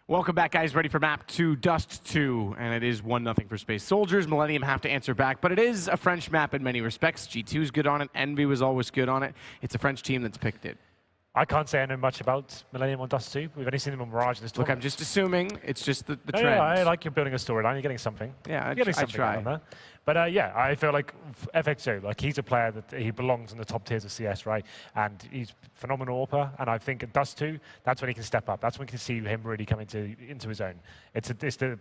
Welcome back, guys. Ready for map 2, Dust 2, and it is 1-0 for Space Soldiers. Millenium have to answer back, but it is a French map in many respects. G2 is good on it. Envy was always good on it. It's a French team that's picked it. I can't say I know much about Millenium on Dust 2. We've only seen them on Mirage this tournament. Look, I'm just assuming it's just the trend. Yeah, I like you're building a storyline. You're getting something. Yeah, you're getting something I try. on there. But yeah, I feel like FXO, like he's a player that he belongs in the top tiers of CS, right? And he's phenomenal AWPer. And I think at Dust 2, that's when he can step up. That's when we can see him really come into his own. It's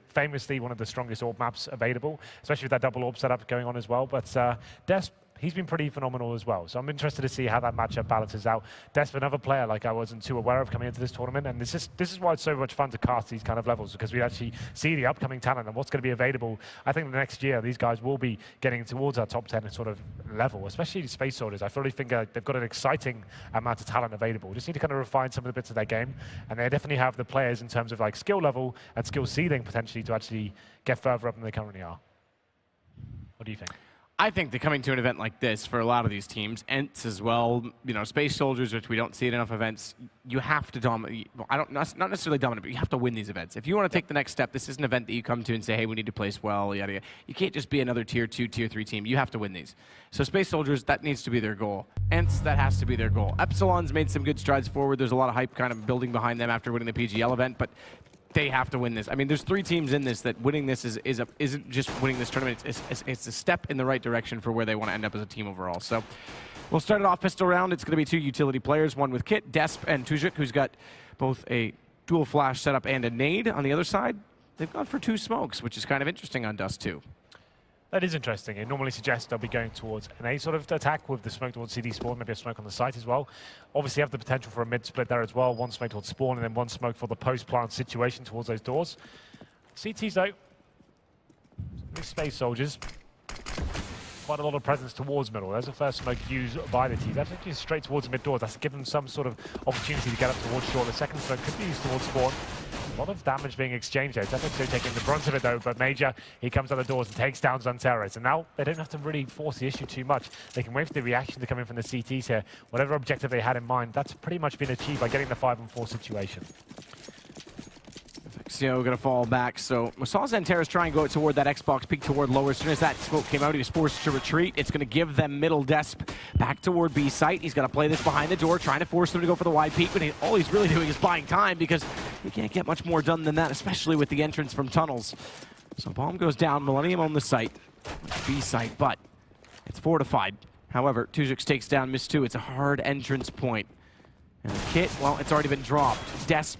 famously one of the strongest AWP maps available, especially with that double AWP setup going on as well. But Desp, he's been pretty phenomenal as well. So I'm interested to see how that matchup balances out. Desp, another player like I wasn't too aware of coming into this tournament. And this is why it's so much fun to cast these kind of levels, because we actually see the upcoming talent and what's going to be available. I think the next year, these guys will be getting towards our top 10 sort of level, especially Space Soldiers. I fully think they've got an exciting amount of talent available. Just need to kind of refine some of the bits of their game. And they definitely have the players in terms of like skill level and skill ceiling potentially to actually get further up than they currently are. What do you think? I think that coming to an event like this for a lot of these teams, ENTS as well, you know, Space Soldiers, which we don't see at enough events, you have to dominate. Well, not necessarily dominate, but you have to win these events. If you want to take the next step, this is an event that you come to and say, hey, we need to place well, yada, yada. You can't just be another tier 2, tier 3 team. You have to win these. So Space Soldiers, that needs to be their goal. ENTS, that has to be their goal. Epsilon's made some good strides forward. There's a lot of hype kind of building behind them after winning the PGL event, but they have to win this. I mean, there's 3 teams in this that winning this isn't just winning this tournament. It's a step in the right direction for where they want to end up as a team overall. So we'll start it off pistol round. It's going to be 2 utility players, one with Kit, Desp, and Tujuk, who's got both a dual flash setup and a nade. On the other side, they've gone for 2 smokes, which is kind of interesting on Dust 2. That is interesting. It normally suggests they'll be going towards an A sort of attack with the smoke towards CD spawn, maybe a smoke on the site as well. Obviously have the potential for a mid split there as well. 1 smoke towards spawn and then 1 smoke for the post-plant situation towards those doors. CTs though, these Space Soldiers, quite a lot of presence towards middle. There's the first smoke used by the team. That's actually straight towards the mid doors. That's given them some sort of opportunity to get up towards short. The second smoke could be used towards spawn. A lot of damage being exchanged there. It's FXO taking the brunt of it though, but Major, he comes out the doors and takes down Zanteras. And now they don't have to really force the issue too much. They can wait for the reaction to come in from the CTs here. Whatever objective they had in mind, that's pretty much been achieved by getting the 5-on-4 situation. Going to fall back, so we saw Zanteras try and go toward that Xbox, peek toward lower. As soon as that smoke came out, he was forced to retreat. It's going to give them middle Desp back toward B site. He's going to play this behind the door, trying to force them to go for the wide peek, but all he's really doing is buying time because he can't get much more done than that, especially with the entrance from tunnels. So bomb goes down, Millenium on the site, B site, but it's fortified. However, Tujuk takes down Miss 2. It's a hard entrance point. And the Kit, well, it's already been dropped. Desp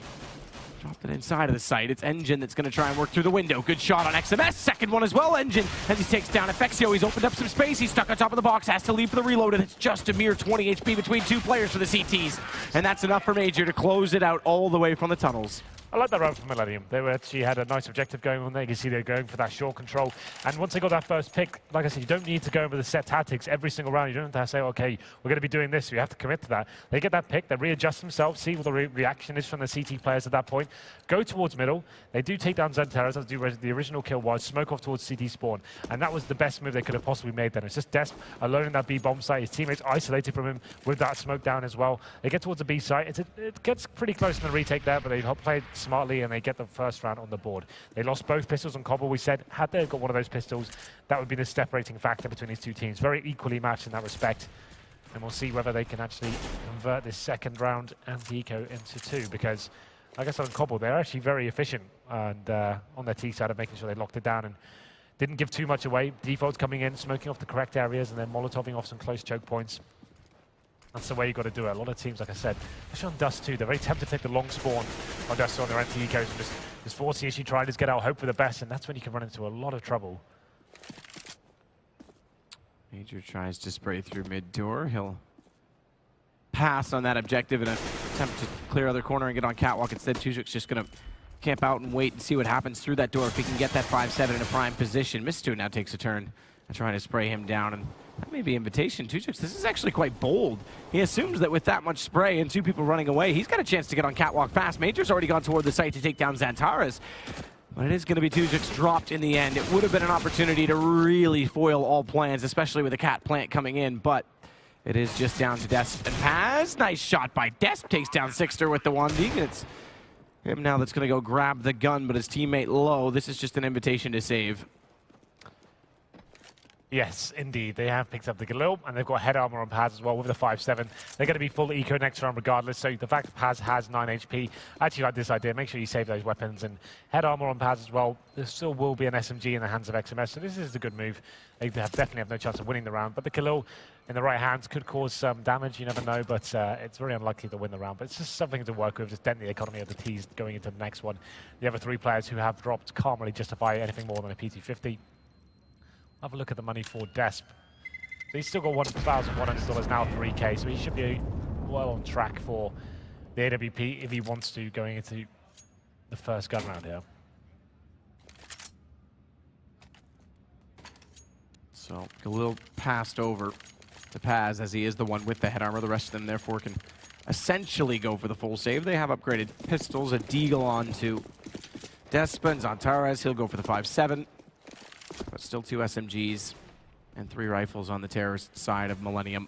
dropped it inside of the site. It's Engine that's going to try and work through the window. Good shot on XMS. Second one as well, Engine. As he takes down FXO, he's opened up some space. He's stuck on top of the box, has to leave for the reload, and it's just a mere 20 HP between 2 players for the CTs. And that's enough for Major to close it out all the way from the tunnels. I like that run from Millenium. They actually had a nice objective going on there. You can see they're going for that short control. And once they got that first pick, like I said, you don't need to go over the set tactics every single round. You don't have to say, okay, we're going to be doing this. You have to commit to that. They get that pick, they readjust themselves, see what the reaction is from the CT players at that point. Go towards middle. They do take down Zanteras, as the original kill was, smoke off towards CT spawn. And that was the best move they could have possibly made then. It's just Desp alone in that B bomb site. His teammates isolated from him with that smoke down as well. They get towards the B site. It gets pretty close in the retake there, but they played smartly and they get the first round on the board. They lost both pistols on Cobble. We said, had they got one of those pistols, that would be the separating factor between these 2 teams. Very equally matched in that respect. And we'll see whether they can actually convert this second round anti-eco into 2, because, like I said on Cobble, they're actually very efficient and on their T side of making sure they locked it down and didn't give too much away. Defaults coming in, smoking off the correct areas, and then molotoving off some close choke points. That's the way you've got to do it. A lot of teams, like I said, especially on Dust 2, they're very tempted to take the long spawn on Dust on their anti-ecos and just force the issue, try to get out, hope for the best, and that's when you can run into a lot of trouble. Major tries to spray through mid door. He'll pass on that objective in an attempt to clear other corner and get on catwalk. Instead, Tujuk's just going to camp out and wait and see what happens through that door if he can get that 5-7 in a prime position. Miss 2 now takes a turn and trying to spray him down, and that may be invitation. Tujuk, this is actually quite bold. He assumes that with that much spray and 2 people running away, he's got a chance to get on catwalk fast. Major's already gone toward the site to take down Zanteras. But it is going to be Tujak's dropped in the end. It would have been an opportunity to really foil all plans, especially with the cat plant coming in, but it is just down to Desp and Paz. Nice shot by Desp. Takes down Sixter with the 1D. It's Him now that's going to go grab the gun, but his teammate low. This is just an invitation to save. Yes, indeed. They have picked up the Galil, and they've got head armor on Paz as well with the 5-7. They're going to be full eco next round regardless, so the fact that Paz has 9 HP, I actually like this idea. Make sure you save those weapons, and head armor on Paz as well. There still will be an SMG in the hands of XMS, so this is a good move. They definitely have no chance of winning the round, but the Galil in the right hands could cause some damage, you never know, but it's very unlikely to win the round. But it's just something to work with, just dent the economy of the T's going into the next one. The other 3 players who have dropped can't really justify anything more than a PT50. Have a look at the money for Desp. So he's still got $1,100 now, 3K, so he should be well on track for the AWP if he wants to going into the first gun round here. So Galil passed over to Paz as he is the one with the head armor. The rest of them therefore can essentially go for the full save. They have upgraded pistols, a Deagle onto Desp and Zantares. He'll go for the 5-7. But still 2 SMGs and 3 rifles on the terrorist side of Millenium.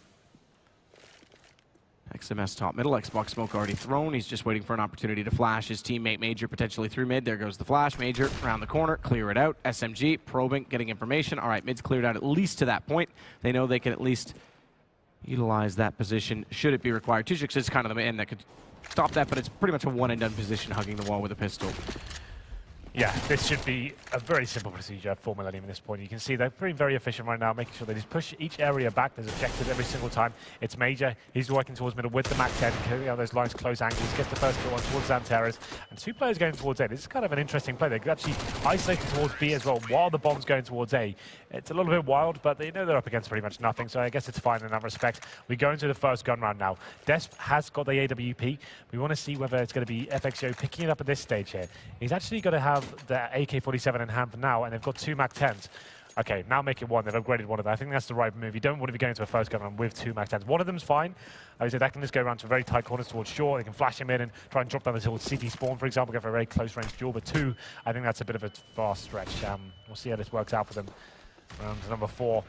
XMS top middle, Xbox smoke already thrown. He's just waiting for an opportunity to flash his teammate Major potentially through mid. There goes the flash. Major around the corner, clear it out. SMG probing, getting information. All right, mid's cleared out at least to that point. They know they can at least utilize that position should it be required. Tujix is kind of the man that could stop that, but it's pretty much a one and done position, hugging the wall with a pistol. Yeah, this should be a very simple procedure for Millenium at this point. You can see they're being very efficient right now, making sure they just push each area back. There's objectives every single time. It's Major. He's working towards middle with the MAC-10, clearing out those lines, close angles, gets the first kill on towards Zantares. And 2 players going towards A. This is kind of an interesting play. They're actually isolating towards B as well while the bomb's going towards A. It's a little bit wild, but they know they're up against pretty much nothing, so I guess it's fine in that respect. We go into the first gun round now. Desp has got the AWP. We want to see whether it's going to be FXO picking it up at this stage here. He's actually got to have the AK-47 in hand for now, and they've got 2 MAC-10s. Okay, now make it 1. They've upgraded one of them. I think that's the right move. You don't want to be going to a first gun round with 2 MAC-10s. One of them's fine. I would say that can just go around to very tight corners towards shore. They can flash him in and try and drop down the hill with CT spawn, for example, go for a very close range duel. But 2, I think that's a bit of a fast stretch. We'll see how this works out for them. Round number 4.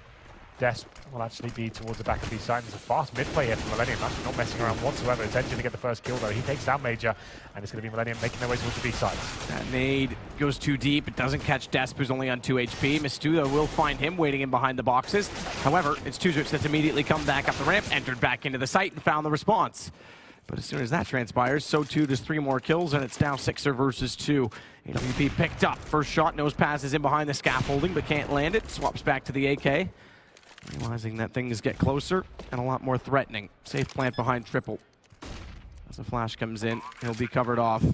Desp will actually be towards the back of B side. It's a fast mid-play here from Millenium. Actually not messing around whatsoever. It's Engine to get the first kill, though. He takes down Major, and it's going to be Millenium making their way towards the B side. That nade goes too deep. It doesn't catch Desp, who's only on 2 HP. Mistuda will find him waiting in behind the boxes. However, it's Tujix that's immediately come back up the ramp, entered back into the site, and found the response. But as soon as that transpires, so too does 3 more kills, and it's now 6er versus 2. AWP picked up. First shot, knows Paz is in behind the scaffolding, but can't land it. Swaps back to the AK. Realizing that things get closer and a lot more threatening. Safe plant behind triple. As the flash comes in, he'll be covered off.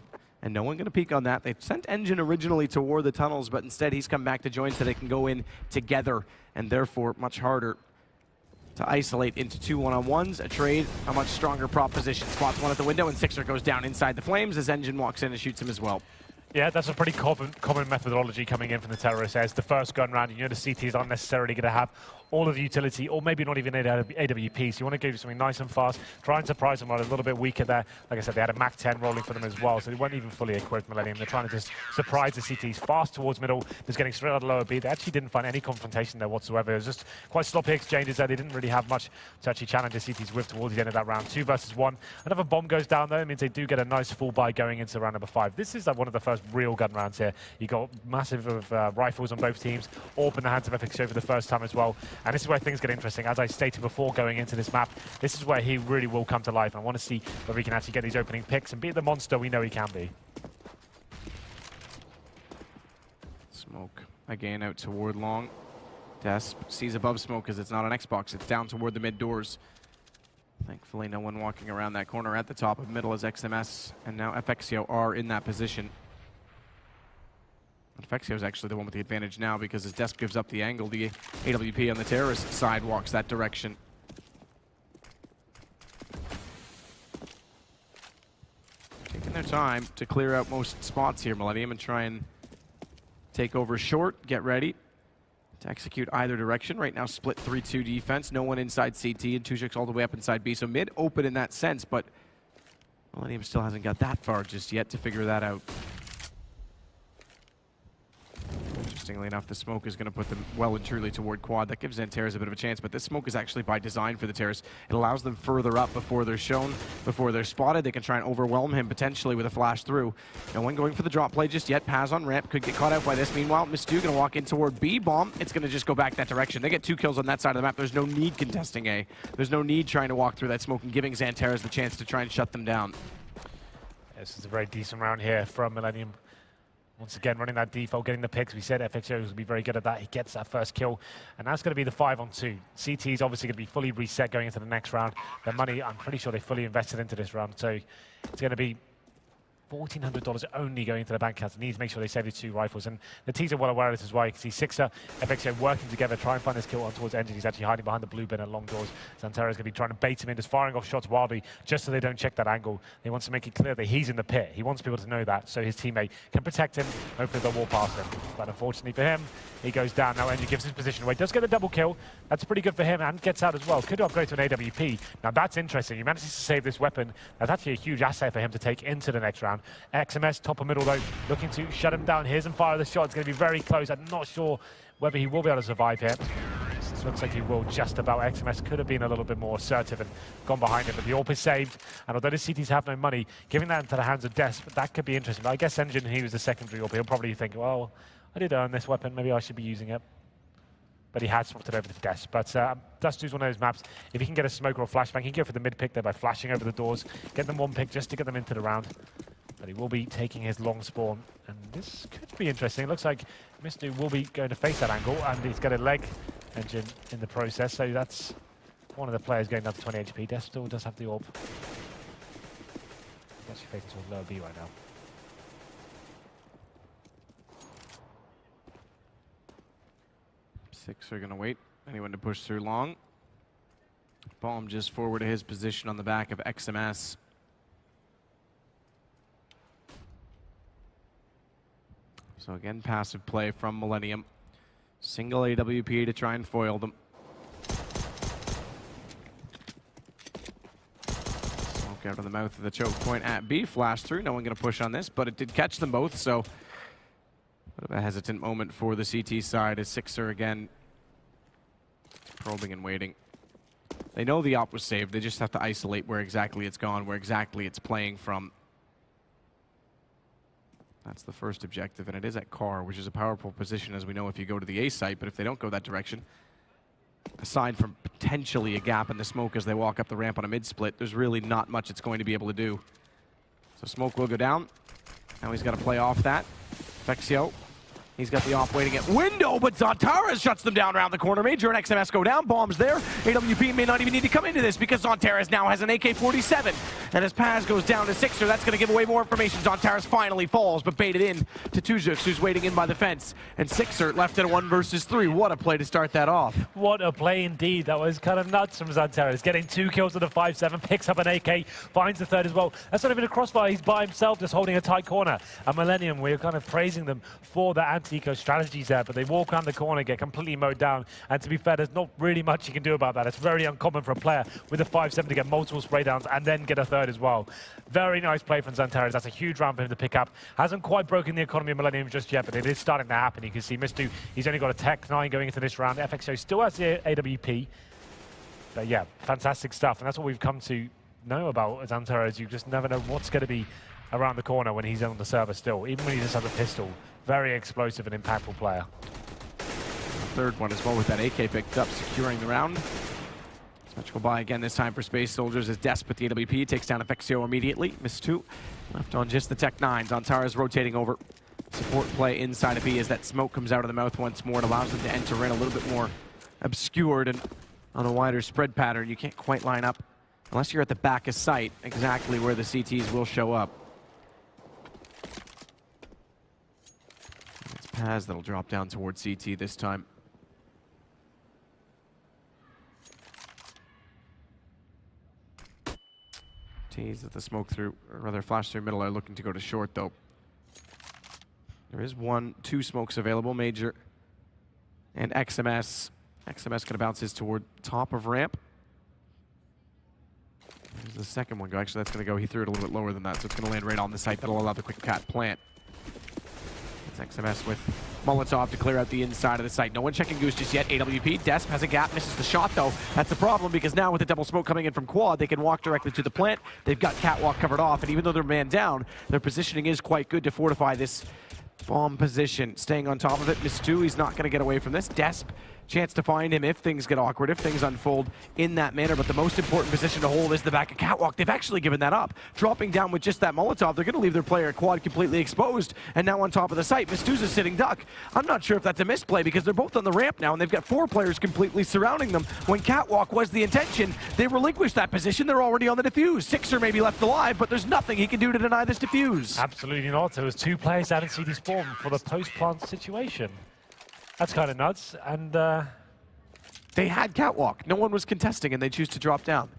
And no one going to peek on that. They sent Engine originally toward the tunnels, but instead he's come back to join so they can go in together. And therefore, much harder to isolate into 2 one-on-ones. A trade, a much stronger proposition. Spots one at the window, and 6er goes down inside the flames as Engine walks in and shoots him as well. Yeah, that's a pretty common methodology coming in from the terrorists. As the first gun round, you know the CTs aren't necessarily going to have all of the utility, or maybe not even AWP, so you want to give something nice and fast, try and surprise them. A little bit weaker there. Like I said, they had a MAC-10 rolling for them as well, so they weren't even fully equipped, Millenium. They're trying to just surprise the CTs fast towards middle, just getting straight out of lower B. They actually didn't find any confrontation there whatsoever. It was just quite sloppy exchanges there. They didn't really have much to actually challenge the CTs with towards the end of that round. 2 versus 1. Another bomb goes down though. It means they do get a nice full buy going into round number 5. This is like one of the first real gun rounds here. You got massive of rifles on both teams, AWP in the hands of FXO for the first time as well. And this is where things get interesting. As I stated before going into this map, this is where he really will come to life. And I want to see whether he can actually get these opening picks and be the monster we know he can be. Smoke again out toward long. Desp sees above smoke because it's not an Xbox. It's down toward the mid doors. Thankfully, no one walking around that corner at the top of middle as XMS and now FXO are in that position. FXO is actually the one with the advantage now because as Desp gives up the angle, the AWP on the terrorist side walks that direction. Taking their time to clear out most spots here, Millenium, and try and take over short, get ready to execute either direction. Right now, split 3-2 defense. No one inside CT, and Tujix all the way up inside B. So mid open in that sense, but Millenium still hasn't got that far just yet to figure that out. Interestingly enough, the smoke is going to put them well and truly toward quad. That gives Antares a bit of a chance, but this smoke is actually by design for the Terrors. It allows them further up before they're shown, before they're spotted. They can try and overwhelm him potentially with a flash through. No one going for the drop play just yet. Paz on ramp, could get caught out by this. Meanwhile, Mistu going to walk in toward B bomb. It's going to just go back that direction. They get 2 kills on that side of the map. There's no need contesting A. There's no need trying to walk through that smoke and giving Xantares the chance to try and shut them down. This is a very decent round here from Millenium. Once again, running that default, getting the picks. We said FXO will be very good at that. He gets that first kill, and that's going to be the 5-on-2. CT is obviously going to be fully reset going into the next round. Their money, I'm pretty sure they fully invested into this round, so it's going to be $1,400 only going into the bank account. They need to make sure they save the 2 rifles. And the T's are well aware of this as well. You can see Sixer, FXO working together, try and find this kill on towards Engine. He's actually hiding behind the blue bin at long doors. Xantares is going to be trying to bait him in, just firing off shots wildly, just so they don't check that angle. He wants to make it clear that he's in the pit. He wants people to know that, so his teammate can protect him. Hopefully they'll walk past him. But unfortunately for him, he goes down. Now Engine gives his position away. Does get a double kill. That's pretty good for him, and gets out as well. Could upgrade to an AWP. Now that's interesting. He manages to save this weapon. That's actually a huge asset for him to take into the next round. XMS top of middle though, looking to shut him down. Here's and fire the shot. It's going to be very close. I'm not sure whether he will be able to survive here. This looks like he will just about. XMS could have been a little bit more assertive and gone behind him, but the AWP is saved. And although the CTs have no money, giving that into the hands of Des, that could be interesting. But I guess Engine, he was the secondary AWP. He'll probably think, well, I did earn this weapon. Maybe I should be using it. But he had swapped it over to Des. But Dust is one of those maps. If he can get a smoke or a flashbang, he can go for the mid pick there by flashing over the doors, get them 1 pick just to get them into the round. But he will be taking his long spawn, and this could be interesting. It looks like Mistu will be going to face that angle, and he's got a leg Engine in the process, so that's one of the players going down to 20 HP. Des still does have the AWP. He's actually facing towards lower B right now. Six are going to wait. Anyone to push through long. Bomb just forward to his position on the back of XMS. So again, passive play from Millenium. Single AWP to try and foil them. Smoke out of the mouth of the choke point at B. Flash through. No one going to push on this, but it did catch them both, so bit of a hesitant moment for the CT side as Sixer again probing and waiting. They know the op was saved. They just have to isolate where exactly it's gone, where exactly it's playing from. That's the first objective, and it is at car, which is a powerful position, as we know, if you go to the A site. But if they don't go that direction, aside from potentially a gap in the smoke as they walk up the ramp on a mid-split, there's really not much it's going to be able to do. So smoke will go down. Now he's got to play off that. Fexio, he's got the op waiting at window, but Xantares shuts them down around the corner. Major and XMS go down. Bombs there. AWP may not even need to come into this because Xantares now has an AK-47. And as Paz goes down to Sixer, that's going to give away more information. Xantares finally falls, but baited in to Tuzux, who's waiting in by the fence. And Sixer left at a 1 versus 3. What a play to start that off. What a play indeed. That was kind of nuts from Xantares. Getting 2 kills with a 5-7, picks up an AK, finds the 3rd as well. That's not even a crossfire. He's by himself, just holding a tight corner. And Millenium, we're kind of praising them for the anti-eco strategies there, but they walk around the corner, get completely mowed down. And to be fair, there's not really much you can do about that. It's very uncommon for a player with a 5-7 to get multiple spray downs and then get a 3rd as well. Very nice play from Xantares. That's a huge round for him to pick up. Hasn't quite broken the economy of Millenium just yet, but it is starting to happen. You can see Mistu, he's only got a Tech 9 going into this round. FXO still has the AWP. But yeah, fantastic stuff. And that's what we've come to know about Xantares. You just never know what's going to be around the corner when he's on the server still. Even when he just has a pistol. Very explosive and impactful player. The 3rd one as well with that AK picked up, securing the round. Symmetrical buy again, this time for Space Soldiers as Des with the AWP takes down Fexio immediately. Missed 2. Left on just the Tech 9. Xantares rotating over. Support play inside of B as that smoke comes out of the mouth once more. It allows them to enter in a little bit more obscured and on a wider spread pattern. You can't quite line up, unless you're at the back of sight, exactly where the CTs will show up. It's Paz that'll drop down towards CT this time. Tease that the smoke through, or rather flash through middle, are looking to go to short though. There is 2 smokes available, Major and XMS. XMS going to bounce his toward top of ramp. There's the second one go. Actually, that's going to go. He threw it a little bit lower than that, so it's going to land right on the site. That'll allow the quick cat plant. It's XMS with Molotov to clear out the inside of the site. No one checking Goose just yet. AWP, Desp has a gap, misses the shot though. That's a problem because now with the double smoke coming in from Quad, they can walk directly to the plant. They've got Catwalk covered off, and even though they're man down, their positioning is quite good to fortify this bomb position. Staying on top of it, Miss2, he's not going to get away from this. Desp, chance to find him if things get awkward, if things unfold in that manner, but the most important position to hold is the back of Catwalk. They've actually given that up. Dropping down with just that Molotov, they're going to leave their player at Quad completely exposed, and now on top of the site, Miss2's a sitting duck. I'm not sure if that's a misplay because they're both on the ramp now, and they've got 4 players completely surrounding them. When Catwalk was the intention, they relinquished that position. They're already on the defuse. Sixer may be left alive, but there's nothing he can do to deny this defuse. Absolutely not. There was 2 players out in CD spawn for the post-plant situation. That's kind of nuts, and they had Catwalk. No one was contesting, and they choose to drop down.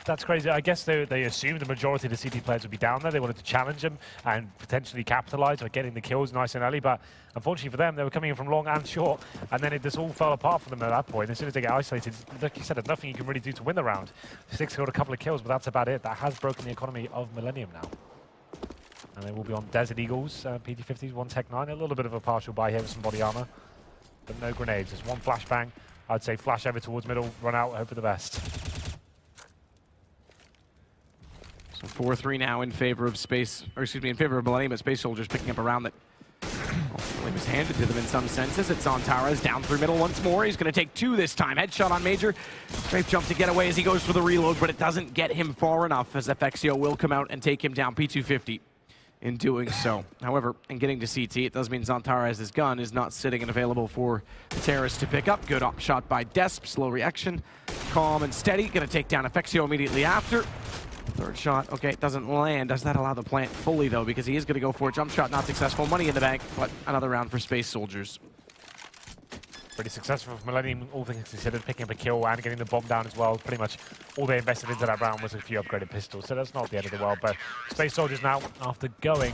that's crazy. I guess they assumed the majority of the CT players would be down there. They wanted to challenge them and potentially capitalize by getting the kills nice and early, but unfortunately for them, they were coming in from long and short, and then it just all fell apart for them at that point. As soon as they get isolated, like you said, there's nothing you can really do to win the round. Six got a couple of kills, but that's about it. That has broken the economy of Millenium now. And they will be on Desert Eagles, PT-50s, 1 Tech 9. A little bit of a partial buy here with some body armor, but no grenades. There's 1 flashbang. I'd say flash over towards middle, run out, hope for the best. So 4-3 now in favor of Space, or excuse me, in favor of Millenium, but Space Soldiers picking up a round that ultimately was handed to them in some senses. It's on Tara's down through middle once more. He's going to take 2 this time. Headshot on Major. Strafe jump to get away as he goes for the reload, but it doesn't get him far enough as FXio will come out and take him down. P250 in doing so. However, in getting to CT, it does mean Zantaraz's gun is not sitting and available for the terrorists to pick up. Good up shot by Desp. Slow reaction. Calm and steady. Going to take down FXio immediately after. Third shot, okay, it doesn't land. Does that allow the plant fully, though? Because he is going to go for a jump shot, not successful. Money in the bank, but another round for Space Soldiers. Pretty successful for Millenium, all things considered, picking up a kill and getting the bomb down as well. Pretty much all they invested into that round was a few upgraded pistols, so that's not the end of the world. But Space Soldiers now, after going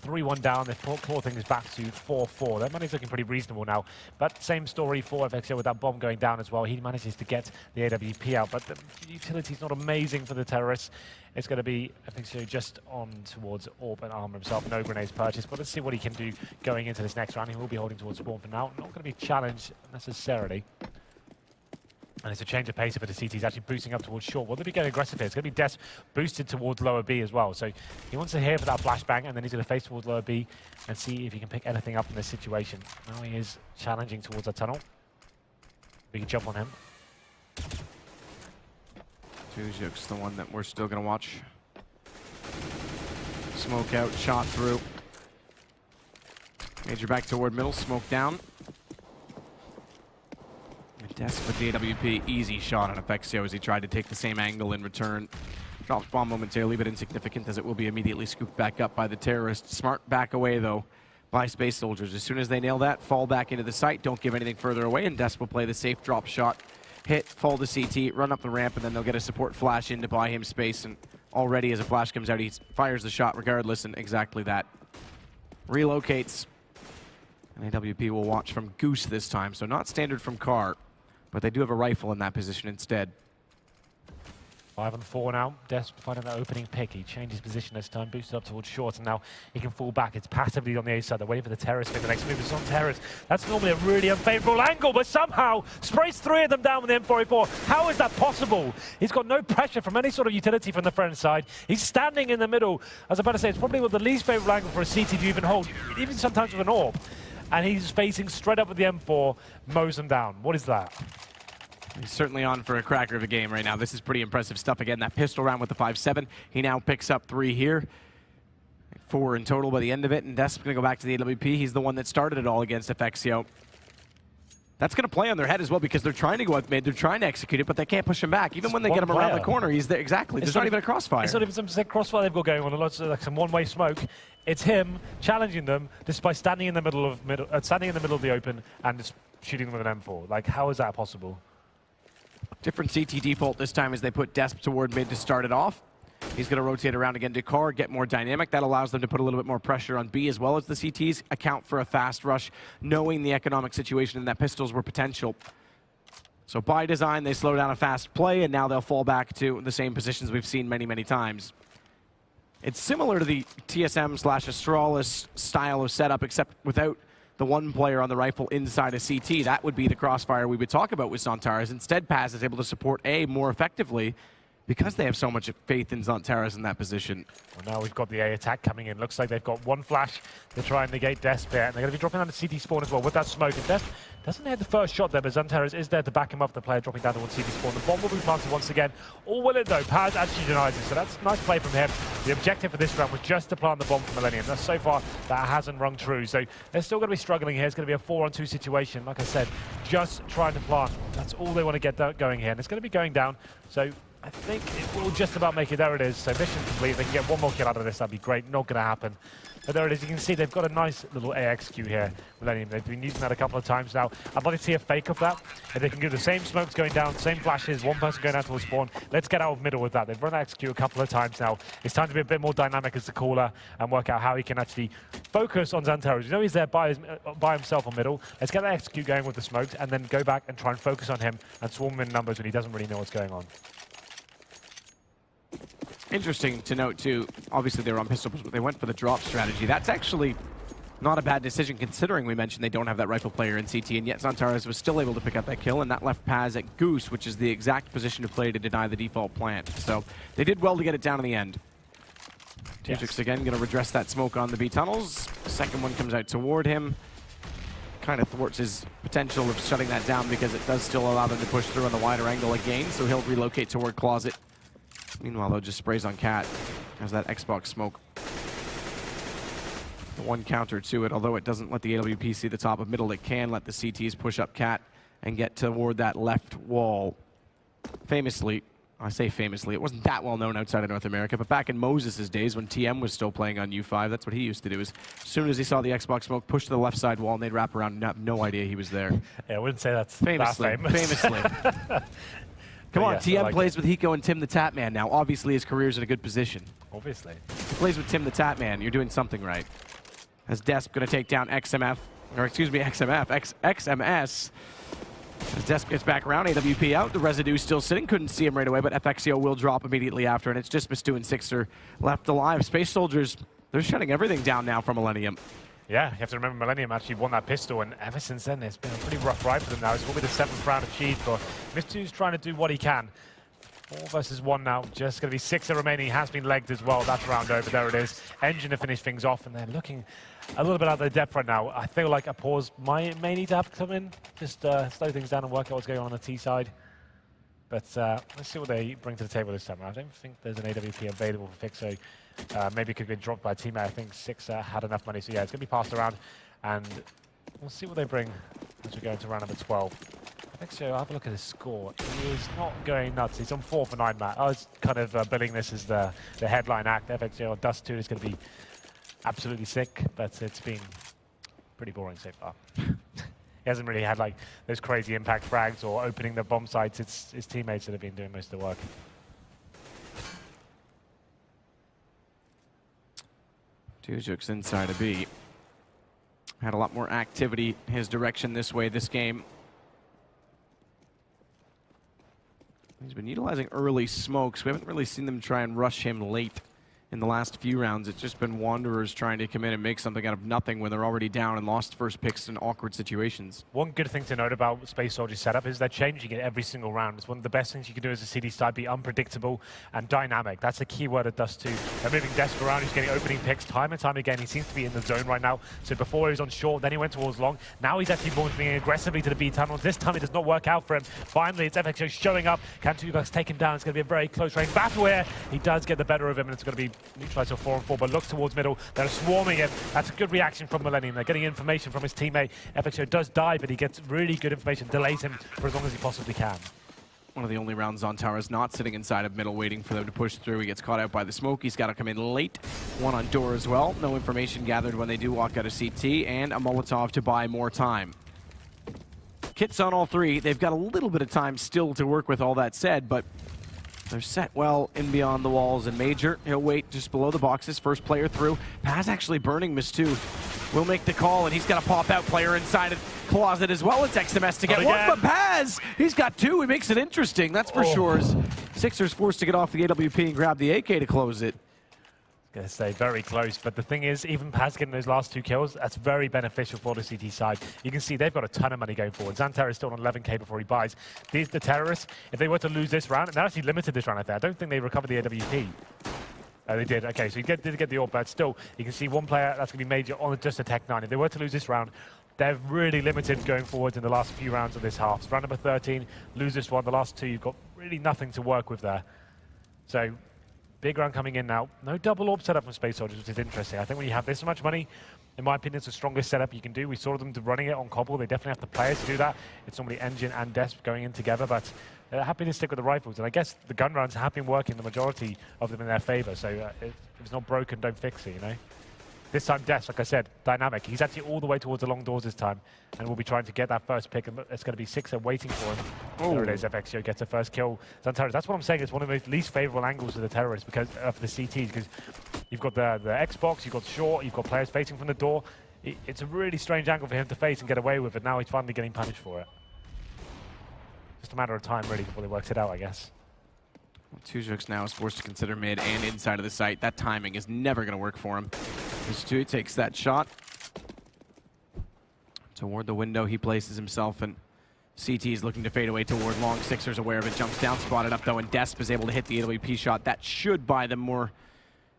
3-1 down, they've clawed things back to 4-4. Their money's looking pretty reasonable now. But same story for FXO with that bomb going down as well. He manages to get the AWP out, but the utility's not amazing for the terrorists. It's going to be FXO just on towards Orb and Armor himself. No grenades purchased, but let's see what he can do going into this next round. He will be holding towards spawn for now. Not going to be challenged necessarily. And it's a change of pace for the CTs actually boosting up towards short. Will they be getting aggressive here? It's going to be Des boosted towards lower B as well. So he wants to hear for that flashbang, and then he's going to face towards lower B and see if he can pick anything up in this situation. Now he is challenging towards a tunnel. We can jump on him. Tuzuk's the one that we're still going to watch. Smoke out, shot through. Major back toward middle, smoke down. Des with the AWP, easy shot on FXio as he tried to take the same angle in return. Drops bomb momentarily, but insignificant as it will be immediately scooped back up by the terrorists. Smart back away, though, by Space Soldiers. As soon as they nail that, fall back into the site, don't give anything further away, and Des will play the safe drop shot. Hit, fall to CT, run up the ramp, and then they'll get a support flash in to buy him space. And already as a flash comes out, he fires the shot regardless, and exactly that. Relocates. And AWP will watch from Goose this time, so not standard from Carr. But they do have a rifle in that position instead. 5-4 now. Des finding that opening pick. He changes position this time, boosted up towards short, and now he can fall back. It's passively on the A side. They're waiting for the terrorists to make the next move. It's on terrorists. That's normally a really unfavorable angle, but somehow sprays 3 of them down with the M4A4. How is that possible? He's got no pressure from any sort of utility from the friend side. He's standing in the middle. As I was about to say, it's probably the least favorable angle for a CT to even hold, even sometimes with an AWP. And he's facing straight up with the M4, mows them down. What is that? He's certainly on for a cracker of a game right now. This is pretty impressive stuff. Again, that pistol round with the 5.7. He now picks up 3 here. 4 in total by the end of it. And Des going to go back to the AWP. He's the one that started it all against FXio. That's going to play on their head as well because they're trying to go out mid. They're trying to execute it, but they can't push him back. Even when they get him around the corner, he's there. Exactly. There's not even a crossfire. It's not even some crossfire they've got going on. Lots of like some one-way smoke. It's him challenging them just by standing in the middle of the open and just shooting them with an M4. Like, how is that possible? Different CT default this time as they put Desp toward mid to start it off. He's going to rotate around again to Carr, get more dynamic. That allows them to put a little bit more pressure on B as well as the CTs, account for a fast rush, knowing the economic situation and that pistols were potential. So by design, they slow down a fast play, and now they'll fall back to the same positions we've seen many, many times. It's similar to the TSM/Astralis style of setup, except without the one player on the rifle inside a CT. That would be the crossfire we would talk about with Zantares. Instead, Paz is able to support A more effectively because they have so much faith in Zantares in that position. Well, now we've got the A attack coming in. Looks like they've got one flash to try and negate Desp here. And they're going to be dropping down the CT spawn as well with that smoke. And Desp doesn't hit the first shot there, but Zantares is there to back him up. The player dropping down towards CT spawn. The bomb will be planted once again. All will it though. Paz actually denies it, so that's a nice play from him. The objective for this round was just to plant the bomb for Millenium. That's so far that hasn't rung true. So they're still going to be struggling here. It's going to be a 4-on-2 situation. Like I said, just trying to plant. That's all they want to get going here. And it's going to be going down. So I think it will just about make it. There it is. So mission complete. They can get one more kill out of this. That'd be great. Not going to happen. But there it is. You can see they've got a nice little AXQ here. Millennium. They've been using that a couple of times now. I'd like to see a fake of that. If they can do the same smokes going down, same flashes, one person going down towards spawn. Let's get out of middle with that. They've run XQ a couple of times now. It's time to be a bit more dynamic as the caller and work out how he can actually focus on Zantares. You know he's there by himself on middle. Let's get that XQ going with the smokes and then go back and try and focus on him and swarm him in numbers when he doesn't really know what's going on. Interesting to note, too, obviously they were on pistols, but they went for the drop strategy. That's actually not a bad decision, considering we mentioned they don't have that rifle player in CT, and yet Zantares was still able to pick up that kill, and that left Paz at Goose, which is the exact position to play to deny the default plant. So they did well to get it down in the end. Yes. Tjix again going to redress that smoke on the B tunnels. Second one comes out toward him. Kind of thwarts his potential of shutting that down because it does still allow them to push through on the wider angle again, so he'll relocate toward Closet. Meanwhile, though, just sprays on Cat as that Xbox smoke. The one counter to it, although it doesn't let the AWP see the top of middle, it can let the CTs push up Cat and get toward that left wall. Famously, I say famously, it wasn't that well known outside of North America, but back in Moses' days when TM was still playing on U5, that's what he used to do. Is as soon as he saw the Xbox smoke, push to the left side wall and they'd wrap around and have no idea he was there. Yeah, I wouldn't say that's Famously. that famous. Famously. Come on, yes, TM like plays with Hiko and Tim the Tatman now. Obviously, his career's in a good position. Obviously. He plays with Tim the Tatman. You're doing something right. As Desp going to take down XMF, or excuse me, XMS. As Desp gets back around, AWP out. The residue still sitting. Couldn't see him right away, but FXCO will drop immediately after, and it's just Mistu and Sixer left alive. Space Soldiers, they're shutting everything down now from Millenium. Yeah, you have to remember Millennium actually won that pistol, and ever since then it's been a pretty rough ride for them now. It's will be the 7th round achieved, but Mistu's trying to do what he can. 4 versus 1 now, just going to be 6 remaining. He has been legged as well. That's round over. There it is. Engine to finish things off, and they're looking a little bit out of their depth right now. I feel like a pause may need to have to come in, just slow things down and work out what's going on the T side. But let's see what they bring to the table this time. I don't think there's an AWP available for Fixo. Maybe it could be dropped by a teammate. I think Six had enough money, so yeah, it's going to be passed around, and we'll see what they bring as we go into round number 12. I think so. I'll have a look at his score. He is not going nuts. He's on 4 for 9, Matt. I was kind of billing this as the headline act. FXO on Dust 2 is going to be absolutely sick, but it's been pretty boring so far. He hasn't really had like those crazy impact frags or opening the bomb sites. It's his teammates that have been doing most of the work. Tjix inside a B. Had a lot more activity his direction this way this game. He's been utilizing early smokes. We haven't really seen them try and rush him late in the last few rounds. It's just been Wanderers trying to come in and make something out of nothing when they're already down and lost first picks in awkward situations. One good thing to note about Space Soldiers setup is they're changing it every single round. It's one of the best things you can do as a CD side, be unpredictable and dynamic. That's the key word at Dust 2. They're moving Desk around, he's getting opening picks time and time again. He seems to be in the zone right now. So before he was on short, then he went towards long. Now he's actually moving aggressively to the B tunnels. This time it does not work out for him. Finally, it's FXO showing up. Can 2 guys take him down? It's going to be a very close range battle here. He does get the better of him, and it's going to be neutralized to 4-on-4, but look towards middle. They're swarming him. That's a good reaction from Millenium. They're getting information from his teammate. FXO does die, but he gets really good information, delays him for as long as he possibly can. One of the only rounds Zantares not sitting inside of middle waiting for them to push through. He gets caught out by the smoke. He's got to come in late. One on door as well. No information gathered when they do walk out of CT, and a Molotov to buy more time. Kits on all 3. They've got a little bit of time still to work with, all that said, but they're set well in beyond the walls, and Major, he'll wait just below the boxes. First player through. Paz actually burning Mistu. Will make the call, and he's got a pop-out player inside of Closet as well. It's XMS to get one, but Paz, he's got 2. He makes it interesting, that's for sure. Sixers forced to get off the AWP and grab the AK to close it. Gonna say very close, but the thing is, even Paz getting those last 2 kills, that's very beneficial for the CT side. You can see they've got a ton of money going forward. Xantera is still on 11k before he buys. The terrorists, if they were to lose this round, and they're actually limited this round, I don't think they recovered the AWP. They did. Okay, so he did get the AWP, but still, you can see one player that's going to be major on just a Tech 9. If they were to lose this round, they're really limited going forward in the last few rounds of this half. So round number 13, lose this one. The last 2, you've got really nothing to work with there. So big round coming in now. No double AWP setup from Space Soldiers, which is interesting. I think when you have this much money, in my opinion, it's the strongest setup you can do. We saw them running it on Cobble. They definitely have the players to do that. It's normally Engine and Desp going in together, but they're happy to stick with the rifles. And I guess the gun rounds have been working, the majority of them in their favor. So if it's not broken, don't fix it, you know? This time, Des, like I said, dynamic. He's actually all the way towards the long doors this time, and we'll be trying to get that first pick, and it's going to be Sixer waiting for him. Ooh. There it is, FXO gets the first kill. Xantera, that's what I'm saying, it's one of the least favorable angles for the terrorists, because for the CTs, because you've got the Xbox, you've got short, you've got players facing from the door. It's a really strange angle for him to face and get away with it. Now he's finally getting punished for it. Just a matter of time, really, before they works it out, I guess. Tuzux now is forced to consider mid and inside of the site. That timing is never going to work for him. Stu takes that shot toward the window. He places himself, and CT is looking to fade away toward long. Sixer's aware of it, jumps down, spotted up though, and Desp is able to hit the AWP shot. That should buy them more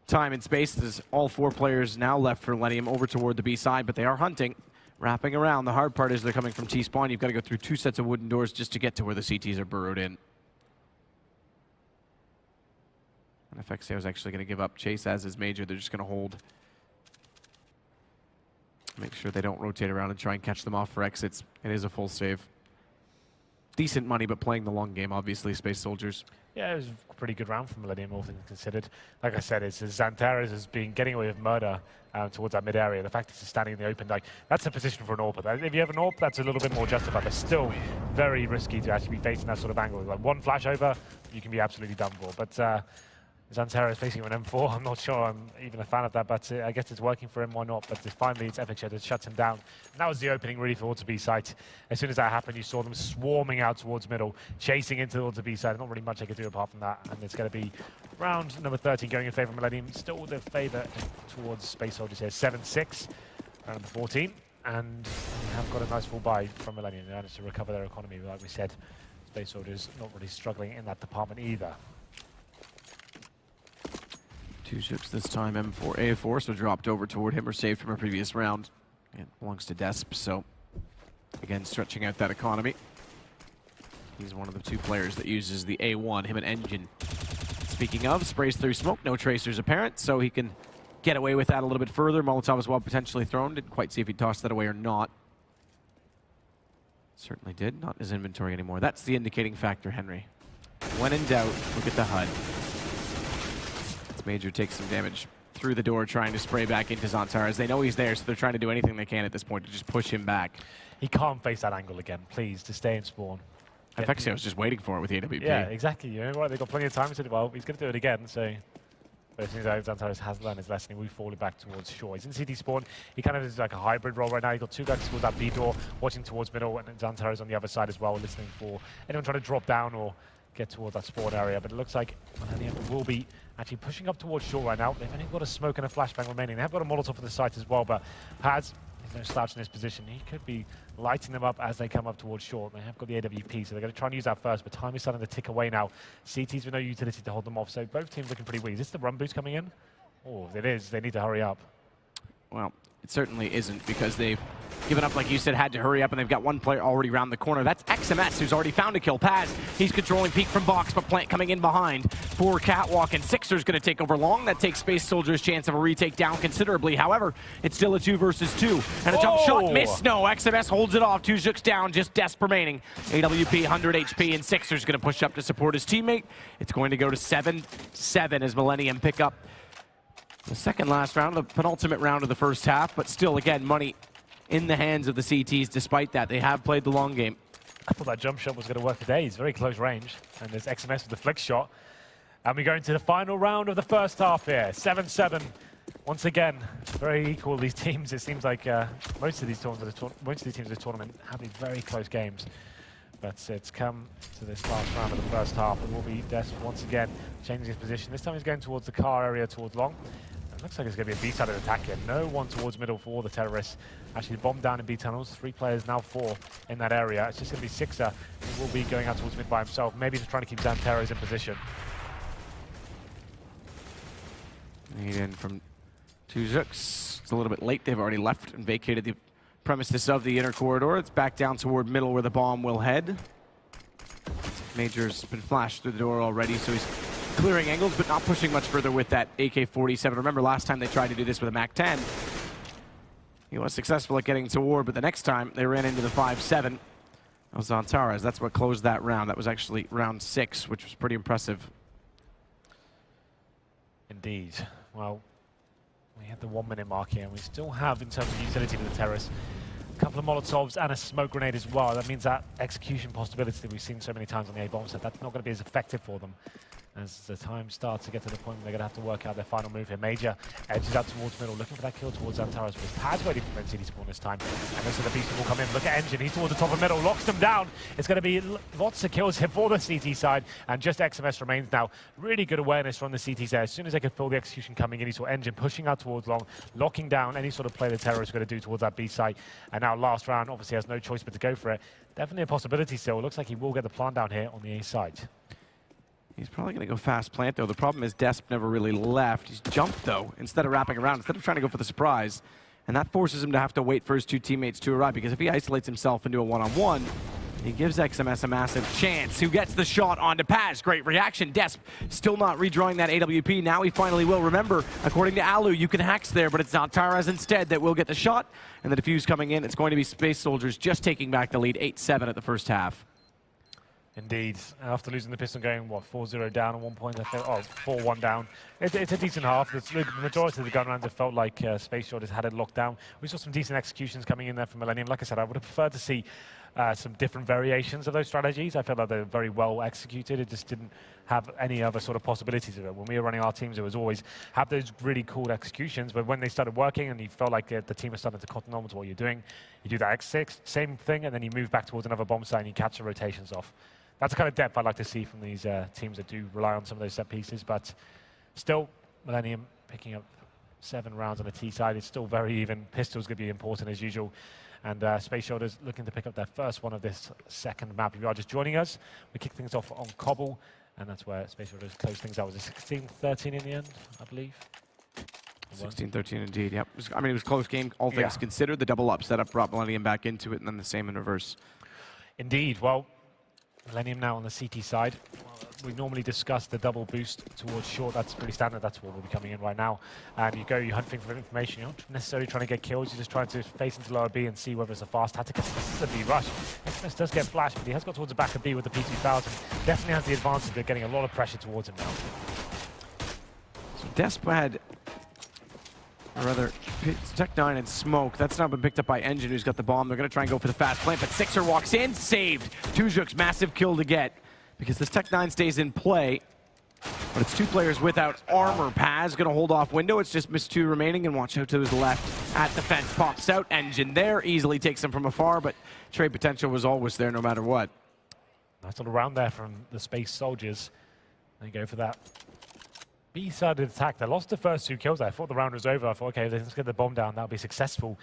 time and space. There's all 4 players now left for Millenium over toward the B side, but they are hunting, wrapping around. The hard part is they're coming from T-spawn. You've got to go through 2 sets of wooden doors just to get to where the CTs are burrowed in. And FXO is actually going to give up chase as is major. They're just going to hold. Make sure they don't rotate around and try and catch them off for exits. It is a full save. Decent money, but playing the long game, obviously, Space Soldiers. Yeah, it was a pretty good round for Millenium, all things considered. Like I said, it's Xantera has been getting away with murder towards that mid area. The fact that he's standing in the open, like, that's a position for an AWP. If you have an AWP, that's a little bit more justified, but still very risky to actually be facing that sort of angle. Like, one flash over, you can be absolutely done for. But Xantera is facing an M4. I'm not sure I'm even a fan of that, but I guess it's working for him. Why not? But finally, it's FXO that shuts him down. And that was the opening really towards the B site. As soon as that happened, you saw them swarming out towards middle, chasing into towards the B side. Not really much they could do apart from that. And it's going to be round number 13 going in favor of Millenium. Still the favor towards Space Soldiers here. 7-6, round number 14. And we have got a nice full buy from Millenium. They managed to recover their economy, like we said. Space Soldiers not really struggling in that department either. Tuzux this time, M4A4, so dropped over toward him or saved from a previous round. It belongs to Desp, so again, stretching out that economy. He's one of the 2 players that uses the A1, him and Engine. Speaking of, sprays through smoke, no tracers apparent, so he can get away with that a little bit further. Molotov as well potentially thrown. Didn't quite see if he tossed that away or not. Certainly did, not in his inventory anymore. That's the indicating factor, Henry. When in doubt, look at the HUD. Major takes some damage through the door, trying to spray back into Xantera. As they know he's there, so they're trying to do anything they can at this point to just push him back. He can't face that angle again, please, to stay in spawn. FXO was just waiting for it with the AWP. Yeah, exactly. You know what? They've got plenty of time. He said, well, he's going to do it again, so... But it seems like Xantera has learned his lesson. We've fallen back towards shore. He's in CT spawn. He kind of is like a hybrid role right now. He's got 2 guys towards that B door, watching towards middle, and Xantera's on the other side as well, listening for anyone trying to drop down or get towards that spawn area. But it looks like Millenium will be actually pushing up towards shore right now. They've only got a smoke and a flashbang remaining. They have got a Molotov for the site as well, but Paz, there's no slouch in his position. He could be lighting them up as they come up towards shore. They have got the AWP, so they're going to try and use that first, but time is starting to tick away now. CT's with no utility to hold them off, so both teams looking pretty weak. Is this the run boost coming in? Oh, if it is, they need to hurry up. Well, it certainly isn't, because they've given up, like you said, had to hurry up, and they've got 1 player already around the corner. That's XMS, who's already found a kill. Paz, he's controlling peek from box, but Plant coming in behind for Catwalk, and Sixer's going to take over long. That takes Space Soldier's chance of a retake down considerably. However, it's still a 2 versus 2, and a jump shot missed. No, XMS holds it off. Tuzux down, just Desp remaining. AWP, 100 HP, and Sixer's going to push up to support his teammate. It's going to go to 7-7 as Millenium pick up the second last round, the penultimate round of the first half, but still, again, money in the hands of the CTs. Despite that, they have played the long game. I thought that jump shot was going to work for days. Very close range. And there's XMS with the flick shot. And we go into the final round of the first half here. 7-7. Once again, very equal, these teams. It seems like most of these teams of the tournament have been very close games. But it's come to this last round of the first half. It will be Des once again changing his position. This time he's going towards the car area, towards long. Looks like it's going to be a B-sided attack here. No one towards middle for the terrorists. Actually, bomb down in B tunnels. 3 players, now 4 in that area. It's just going to be Sixer who will be going out towards mid by himself. Maybe just trying to keep Zanteros in position. Need in from Tuzux. It's a little bit late. They've already left and vacated the premises of the inner corridor. It's back down toward middle where the bomb will head. Major's been flashed through the door already, so he's clearing angles, but not pushing much further with that AK-47. Remember last time they tried to do this with a MAC-10. He was successful at getting toward, but the next time they ran into the 5-7. That was Zantares. That's what closed that round. That was actually round 6, which was pretty impressive. Indeed. Well, we had the 1-minute mark here, and we still have, in terms of utility for the terrorists, a couple of Molotovs and a smoke grenade as well. That means that execution possibility that we've seen so many times on the A-bomb set, that's not going to be as effective for them as the time starts to get to the point where they're going to have to work out their final move here. Major edges out towards middle, looking for that kill towards Zantares, but his pad's waiting for NCD spawn this time. And looks like the beast will come in. Look at Engine, he's towards the top of middle, locks them down. It's going to be lots of kills here for the CT side, and just XMS remains now. Really good awareness from the CTs there. As soon as they could feel the execution coming in, he saw Engine pushing out towards long, locking down any sort of play the terrorists are going to do towards that B site. And now last round, obviously has no choice but to go for it. Definitely a possibility still. It looks like he will get the plant down here on the A side. He's probably going to go fast plant, though. The problem is Desp never really left. He's jumped, though, instead of wrapping around, instead of trying to go for the surprise. And that forces him to have to wait for his 2 teammates to arrive, because if he isolates himself into a one-on-one, he gives XMS a massive chance. Who gets the shot onto Paz? Great reaction. Desp still not redrawing that AWP. Now he finally will. Remember, according to Alu, you can Hex there, but it's Zantares instead that will get the shot. And the defuse coming in. It's going to be Space Soldiers just taking back the lead, 8-7 at the first half. Indeed. After losing the pistol, going, what, 4-0 down at one point? I think, oh, 4-1 down. It's a decent half. The majority of the gun rounds have felt like Space Soldiers had it locked down. We saw some decent executions coming in there from Millenium. Like I said, I would have preferred to see some different variations of those strategies. I felt like they were very well executed. It just didn't have any other sort of possibilities of it. When we were running our teams, it was always have those really cool executions, but when they started working and you felt like the team was starting to cotton on to what you're doing, you do that same thing, and then you move back towards another bomb site and you catch the rotations off. That's the kind of depth I'd like to see from these teams that do rely on some of those set pieces, but still, Millenium picking up 7 rounds on the T side. It's still very even. Pistol's going to be important as usual. And Space Soldiers looking to pick up their first one of this second map. If you are just joining us, we kick things off on Cobble, and that's where Space Soldiers close things out. Was it 16-13 in the end, I believe? 16-13 indeed, yep. I mean, it was a close game, all things considered. The double up setup brought Millenium back into it, and then the same in reverse. Indeed. Well, Millenium now on the CT side. We normally discuss the double boost towards short. That's pretty standard. That's what will be coming in right now. And you're hunting for information. You're not necessarily trying to get kills. You're just trying to face into lower B and see whether it's a fast tactic. This is a B rush. XMS does get flashed, but he has got towards the back of B with the P2000. Definitely has the advantage of getting a lot of pressure towards him now. So Desp had, or rather, Tech9 and Smoke. That's now been picked up by Engine, who's got the bomb. They're going to try and go for the fast plant, but Sixer walks in, saved. Tuzuk's massive kill to get, because this Tech9 stays in play. But it's 2 players without armor. Paz going to hold off window. It's just Miss2 remaining, and watch out to his left. At the fence, pops out. Engine there, easily takes him from afar, but trade potential was always there no matter what. Nice little round there from the Space Soldiers. They go for that B-sided attack. They lost the first 2 kills. I thought the round was over. I thought, okay, let's get the bomb down. That'll be successful.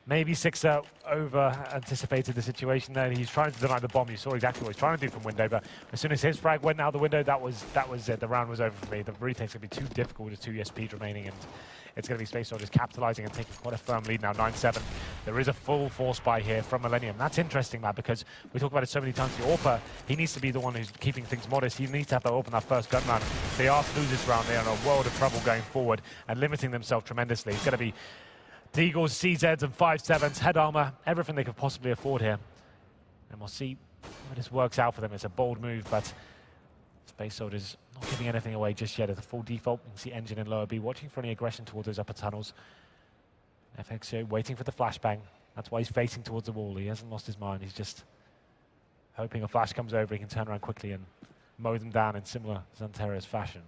Maybe Sixer over-anticipated the situation there. He's trying to deny the bomb. You saw exactly what he's trying to do from window, but as soon as his frag went out the window, that was it. The round was over for me. The retake's going to be too difficult with 2 ESPs remaining, and it's going to be Space Soldiers capitalizing and taking quite a firm lead now, 9-7. There is a full force buy here from Millenium. That's interesting, Matt, because we talk about it so many times. The AWPer, he needs to be the one who's keeping things modest. He needs to have to open that first gun round. If they are to lose this round, they are in a world of trouble going forward and limiting themselves tremendously. It's going to be Deagles, CZs, and 5.7s, head armor, everything they could possibly afford here. And we'll see how this works out for them. It's a bold move, but Space Soldiers not giving anything away just yet. At the full default, you can see Engine in lower B, watching for any aggression towards those upper tunnels. FXO waiting for the flashbang. That's why he's facing towards the wall. He hasn't lost his mind. He's just hoping a flash comes over, he can turn around quickly and mow them down in similar Zantares fashion.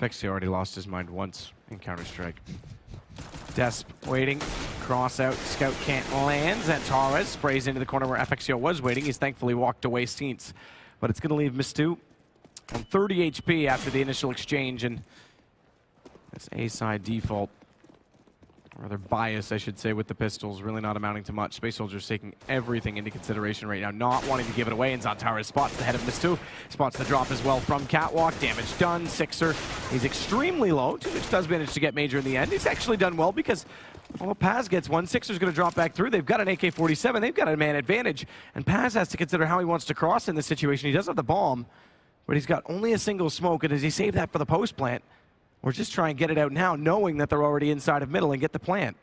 FXO already lost his mind once in Counter-Strike. Desp waiting, cross out, scout can't land. Zantares sprays into the corner where FXO was waiting. He's thankfully walked away since, but it's going to leave Miss2 on 30 HP after the initial exchange, and This A-side default, or their bias, I should say, with the pistols, really not amounting to much. Space Soldiers taking everything into consideration right now, not wanting to give it away, and Zantares spots the head of Mistu, spots the drop as well from Catwalk. Damage done. Sixer, he's extremely low. Tuzix does manage to get Major in the end. He's actually done well because, well, Paz gets one. Sixer's going to drop back through. They've got an AK-47. They've got a man advantage, and Paz has to consider how he wants to cross in this situation. He does have the bomb, but he's got only a single smoke, and does he save that for the post plant? Or just try and get it out now, knowing that they're already inside of middle and get the plant.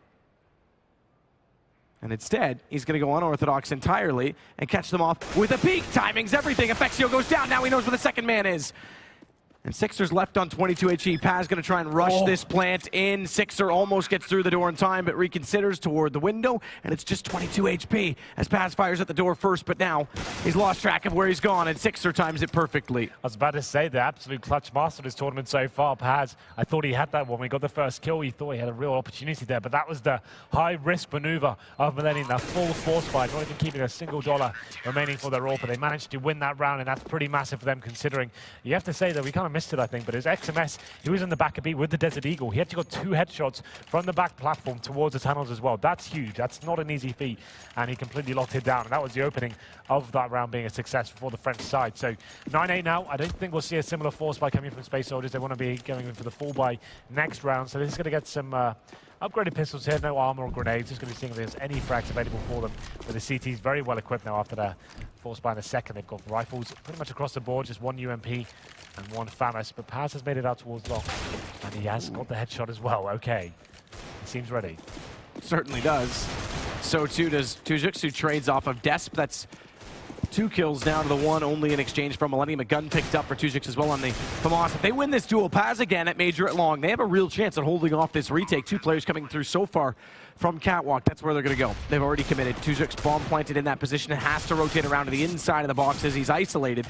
And instead, he's going to go unorthodox entirely and catch them off with a peek. Timing's everything. Effexio goes down. Now he knows where the second man is. And Sixer's left on 22 HP. Paz going to try and rush this plant in. Sixer almost gets through the door in time, but reconsiders toward the window, and it's just 22 HP as Paz fires at the door first, but now he's lost track of where he's gone, and Sixer times it perfectly. I was about to say, the absolute clutch master of this tournament so far, Paz. I thought he had that when we got the first kill. He thought he had a real opportunity there, but that was the high-risk maneuver of Millenium, that full force fight, not even keeping a single dollar remaining for their AWP, but they managed to win that round, and that's pretty massive for them, considering you have to say that we kind of missed it, I think, but his XMS, he was in the back of B with the Desert Eagle. He actually got 2 headshots from the back platform towards the tunnels as well. That's huge. That's not an easy feat, and he completely locked it down. And that was the opening of that round being a success for the French side. So 9-8 now. I don't think we'll see a similar force buy coming from Space Soldiers. They want to be going in for the full buy next round. So this is going to get some upgraded pistols here, no armor or grenades. Just going to be seeing if there's any frags available for them. But the CT is very well equipped now after the force buy in the second. They've got rifles pretty much across the board, just 1 UMP and 1 FAMAS. But Paz has made it out towards long, and he has got the headshot as well. Okay, he seems ready. Certainly does. So too does Tuzix, who trades off of Desp. That's 2 kills down to the 1, only in exchange from Millenium. A gun picked up for Tuzix as well on the FAMAS. If they win this duel, Paz again at Major at long, they have a real chance at holding off this retake. 2 players coming through so far from Catwalk. That's where they're going to go. They've already committed. Tuzix bomb planted in that position and has to rotate around to the inside of the boxes. He's isolated.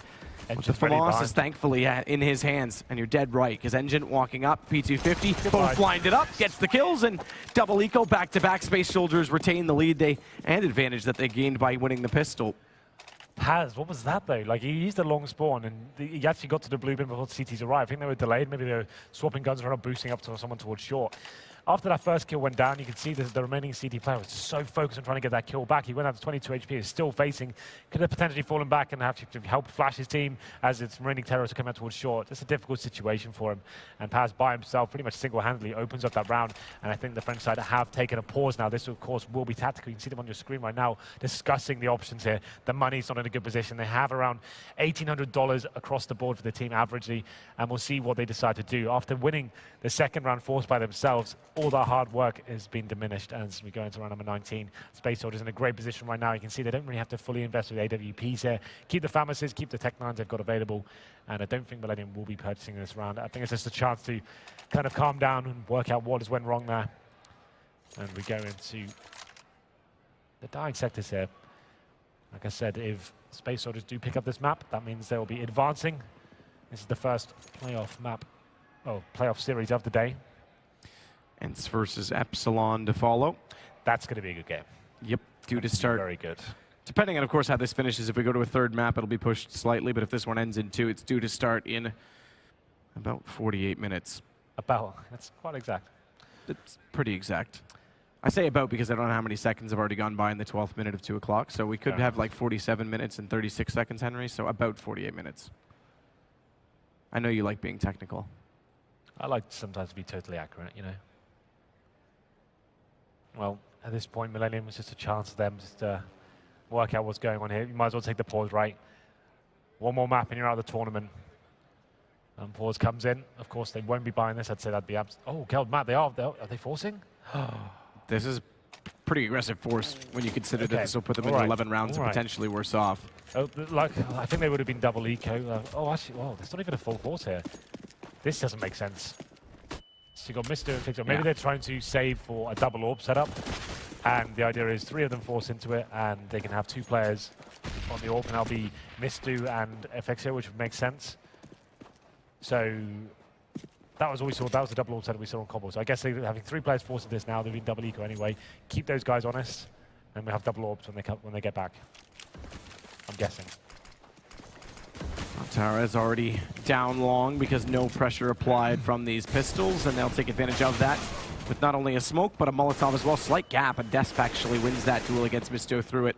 But the FAMAS is thankfully in his hands, and you're dead right, because Engine walking up, P250, both blinded up, gets the kills, and double eco back-to-back. Space Soldiers retain the lead and advantage that they gained by winning the pistol. Paz, what was that though? Like, he used a long spawn, and he actually got to the blue bin before the CTs arrived. I think they were delayed. Maybe they were swapping guns around, boosting up to someone towards short. After that first kill went down, you could see the remaining CT player was so focused on trying to get that kill back. He went out to 22 HP, is still facing, could have potentially fallen back and have to help flash his team as its remaining terrorists come out towards short. It's a difficult situation for him. And Paz by himself, pretty much single-handedly, opens up that round. And I think the French side have taken a pause now. This, of course, will be tactical. You can see them on your screen right now discussing the options here. The money's not in a good position. They have around $1,800 across the board for the team averagely, and we'll see what they decide to do. After winning the second round forced by themselves, all that hard work has been diminished as we go into round number 19. Space Soldiers in a great position right now. You can see they don't really have to fully invest with AWPs here. Keep the FAMASes, keep the Tech 9s they've got available, and I don't think Millenium will be purchasing this round. I think it's just a chance to kind of calm down and work out what has went wrong there. And we go into the dying sectors here. Like I said, if Space Soldiers do pick up this map, that means they will be advancing. This is the first playoff map, playoff series of the day. Ents versus Epsilon to follow. That's going to be a good game. Yep, due to start. Very good. Depending on, of course, how this finishes. If we go to a third map, it'll be pushed slightly, but if this one ends in 2, it's due to start in about 48 minutes. That's quite exact. It's pretty exact. I say about because I don't know how many seconds have already gone by in the 12th minute of 2 o'clock, so we could have like 47 minutes and 36 seconds, Henry, so about 48 minutes. I know you like being technical. I like sometimes to be totally accurate, you know. Well, at this point, Millenium is just a chance for them just to work out what's going on here. You might as well take the pause, right? One more map and you're out of the tournament. And pause comes in. Of course, they won't be buying this. I'd say that'd be oh, God, Matt, are they forcing? This is pretty aggressive force when you consider that this will put them in 11 rounds and potentially worse off. Oh, like, I think they would have been double eco. Actually, there's not even a full force here. This doesn't make sense. So you got Mr. and Fixer. Maybe they're trying to save for a double orb setup, and the idea is 3 of them force into it, and they can have 2 players on the orb, and that'll be Mistu and FXO, which would make sense. So that was all we saw. That was the double orb setup we saw on Combo. So I guess they're having 3 players forcing this now. They've been double eco anyway. Keep those guys honest, and we have double orbs when they get back. I'm guessing. Tara is already down long because no pressure applied from these pistols, and they'll take advantage of that with not only a smoke, but a Molotov as well. Slight gap, and Desp actually wins that duel against Misto through it.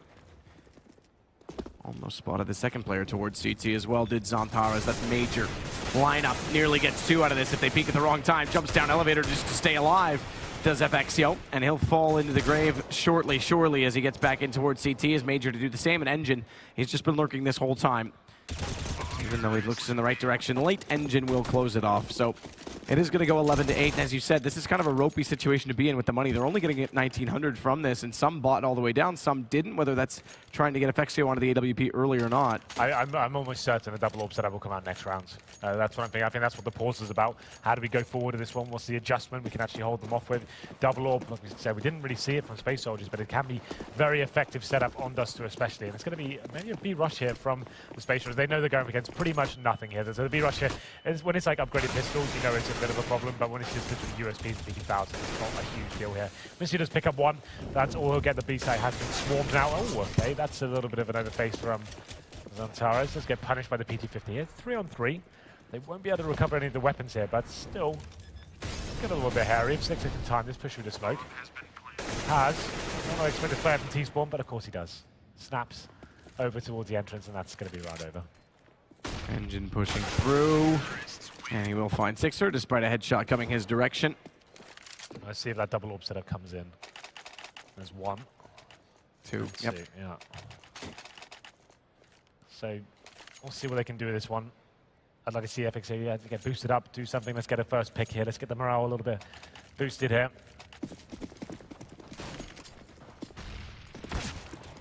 Almost spotted the second player towards CT as well, did Zantares. That's major. Lineup nearly gets 2 out of this if they peek at the wrong time. Jumps down elevator just to stay alive. Does FXio, and he'll fall into the grave surely as he gets back in towards CT. Is Major to do the same, and Engine, he's just been lurking this whole time. Even though he looks in the right direction, late Engine will close it off. So it is going to go 11-8, and as you said, this is kind of a ropey situation to be in with the money. They're only going to get 1,900 from this, and some bought all the way down, some didn't, whether that's trying to get FXio onto the AWP early or not. I'm almost certain a double orb setup will come out next round. That's what I'm thinking. I think that's what the pause is about. How do we go forward to this one? What's the adjustment we can actually hold them off with? Double orb, like we said, we didn't really see it from Space Soldiers, but it can be very effective setup on Dust 2 especially, and it's going to be maybe a B rush here from the Space Soldiers. They know they're going against pretty much nothing here. There's a B rush here. When it's like upgraded pistols, you know it's a bit of a problem, but when it's just literally USPs and BT-1000, it's not a huge deal here. Misty does pick up 1. That's all he'll get. The B side has been swarmed now. Oh, okay, that's a little bit of an overface from Zantares. Let's get punished by the PT-50 here. 3-on-3. They won't be able to recover any of the weapons here, but still get a little bit hairy. If Sixer can time this, push through the smoke. I don't expect to play from T-spawn, but of course he does. Snaps over towards the entrance, and that's going to be right over. Engine pushing through, and he will find Sixer despite a headshot coming his direction. Let's see if that double orb setup comes in. There's 1. 2. Yep. 2, yeah. So we'll see what they can do with this one. I'd like to see FXA to get boosted up, do something. Let's get a first pick here. Let's get the morale a little bit boosted here.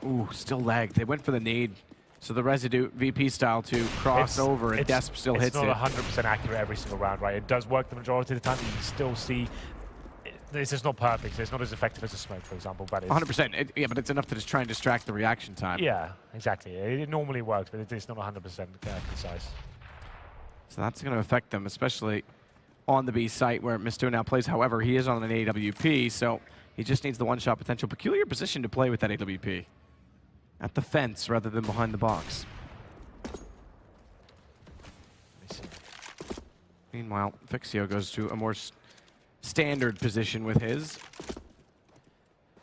Ooh, still lagged. They went for the nade. So the Residue VP style to cross over, and Desp still hits it. It's not 100% accurate every single round, right? It does work the majority of the time, but you can still see this is not perfect. It's not as effective as a smoke, for example, but it's 100%. Yeah, but it's enough to just try and distract the reaction time. Yeah, exactly. It normally works, but it's not 100% concise. So that's going to affect them, especially on the B site where Misto now plays. However, he is on an AWP, so he just needs the one-shot potential. Peculiar position to play with that AWP. At the fence rather than behind the box. Meanwhile, Fixio goes to a more standard position with his.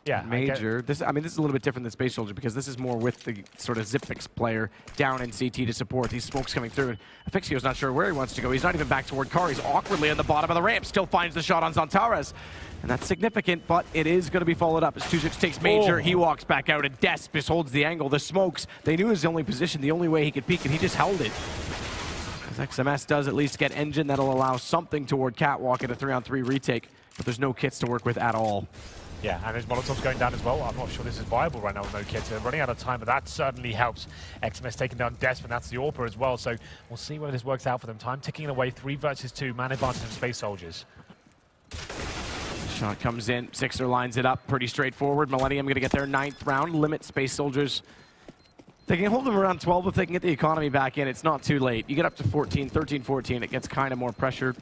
Yeah, Major. This is a little bit different than Space Soldier because this is more with the sort of Zipfix player down in CT to support. These smokes coming through. Fixio's not sure where he wants to go. He's not even back toward Car. He's awkwardly on the bottom of the ramp. Still finds the shot on Zantares. And that's significant, but it is going to be followed up as 2-6 takes Major. He walks back out, and Desp just holds the angle. The smokes, they knew his the only position, the only way he could peek, and he just held it. As XMS does at least get Engine, that'll allow something toward Catwalk at a 3-on-3 retake, but there's no kits to work with at all. Yeah, and his Molotov's going down as well. I'm not sure this is viable right now with no kits. They're running out of time, but that certainly helps. XMS taking down Desp, and that's the AWPer as well, so we'll see whether this works out for them. Time ticking away, 3 versus 2, man advantage of Space Soldiers. Shot comes in, Sixer lines it up, pretty straightforward. Millenium going to get their 9th round, limit Space Soldiers. They can hold them around 12 if they can get the economy back in. It's not too late. You get up to 14, 13, 14, it gets kind of more pressure.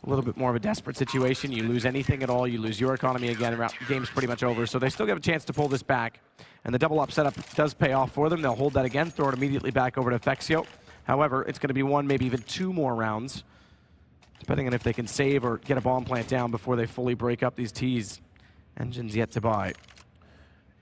A little bit more of a desperate situation. You lose anything at all, you lose your economy again, game's pretty much over. So they still have a chance to pull this back. And the double up setup does pay off for them. They'll hold that again, throw it immediately back over to Fexio. However, it's going to be 1, maybe even 2 more rounds, depending on if they can save or get a bomb plant down before they fully break up these T's. Engine's yet to buy.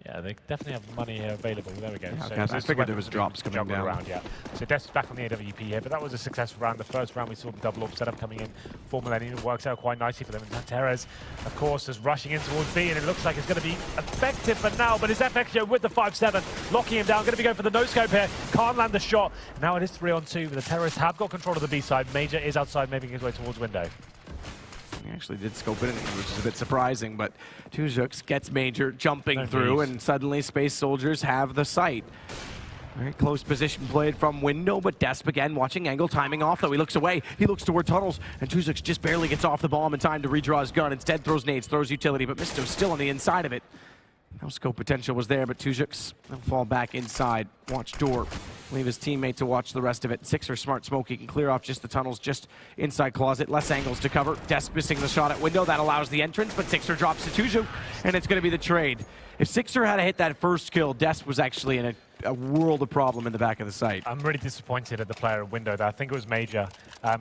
Yeah, they definitely have money available. There we go. Yeah, so I figured there was drops coming down. Around, yeah. So Desp's back on the AWP here, but that was a successful round. The first round we saw the double orb setup coming in for Millenium. It works out quite nicely for them. And Teres, of course, is rushing in towards B, and it looks like it's going to be effective for now, but it's FXO with the 5-7, locking him down. Going to be going for the no-scope here. Can't land the shot. Now it is 3-on-2, but the Terrorists have got control of the B side. Major is outside, making his way towards window. He actually did scope it in, which is a bit surprising, but 2-6 gets Major jumping through, and suddenly Space Soldiers have the sight. Very close position played from window, but Desp again watching angle, timing off, though he looks away. He looks toward tunnels, and 2-6 just barely gets off the bomb in time to redraw his gun. Instead throws nades, throws utility, but Misto's still on the inside of it. No scope potential was there, but 2-6 will fall back inside. Watch door. Leave his teammate to watch the rest of it. Sixer smart smoke. He can clear off just the tunnels, just inside closet. Less angles to cover. Desp missing the shot at window. That allows the entrance, but Sixer drops to 2-6, and it's going to be the trade. If Sixer had hit that first kill, Desp was actually in a world of problem in the back of the site. I'm really disappointed at the player at window there. I think it was Major.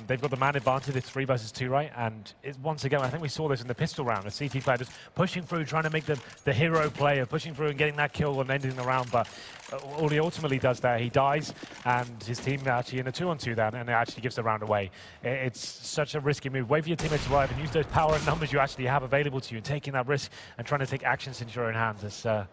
They've got the man advantage, it's 3 versus 2, right? And once again, I think we saw this in the pistol round. The CT player just pushing through, trying to make the hero player, pushing through and getting that kill and ending the round. But all he ultimately does there, he dies, and his team actually in a 2-on-2 then, and it actually gives the round away. It's such a risky move. Wait for your teammates to arrive and use those power and numbers you actually have available to you, and taking that risk and trying to take actions into your own hands. It's a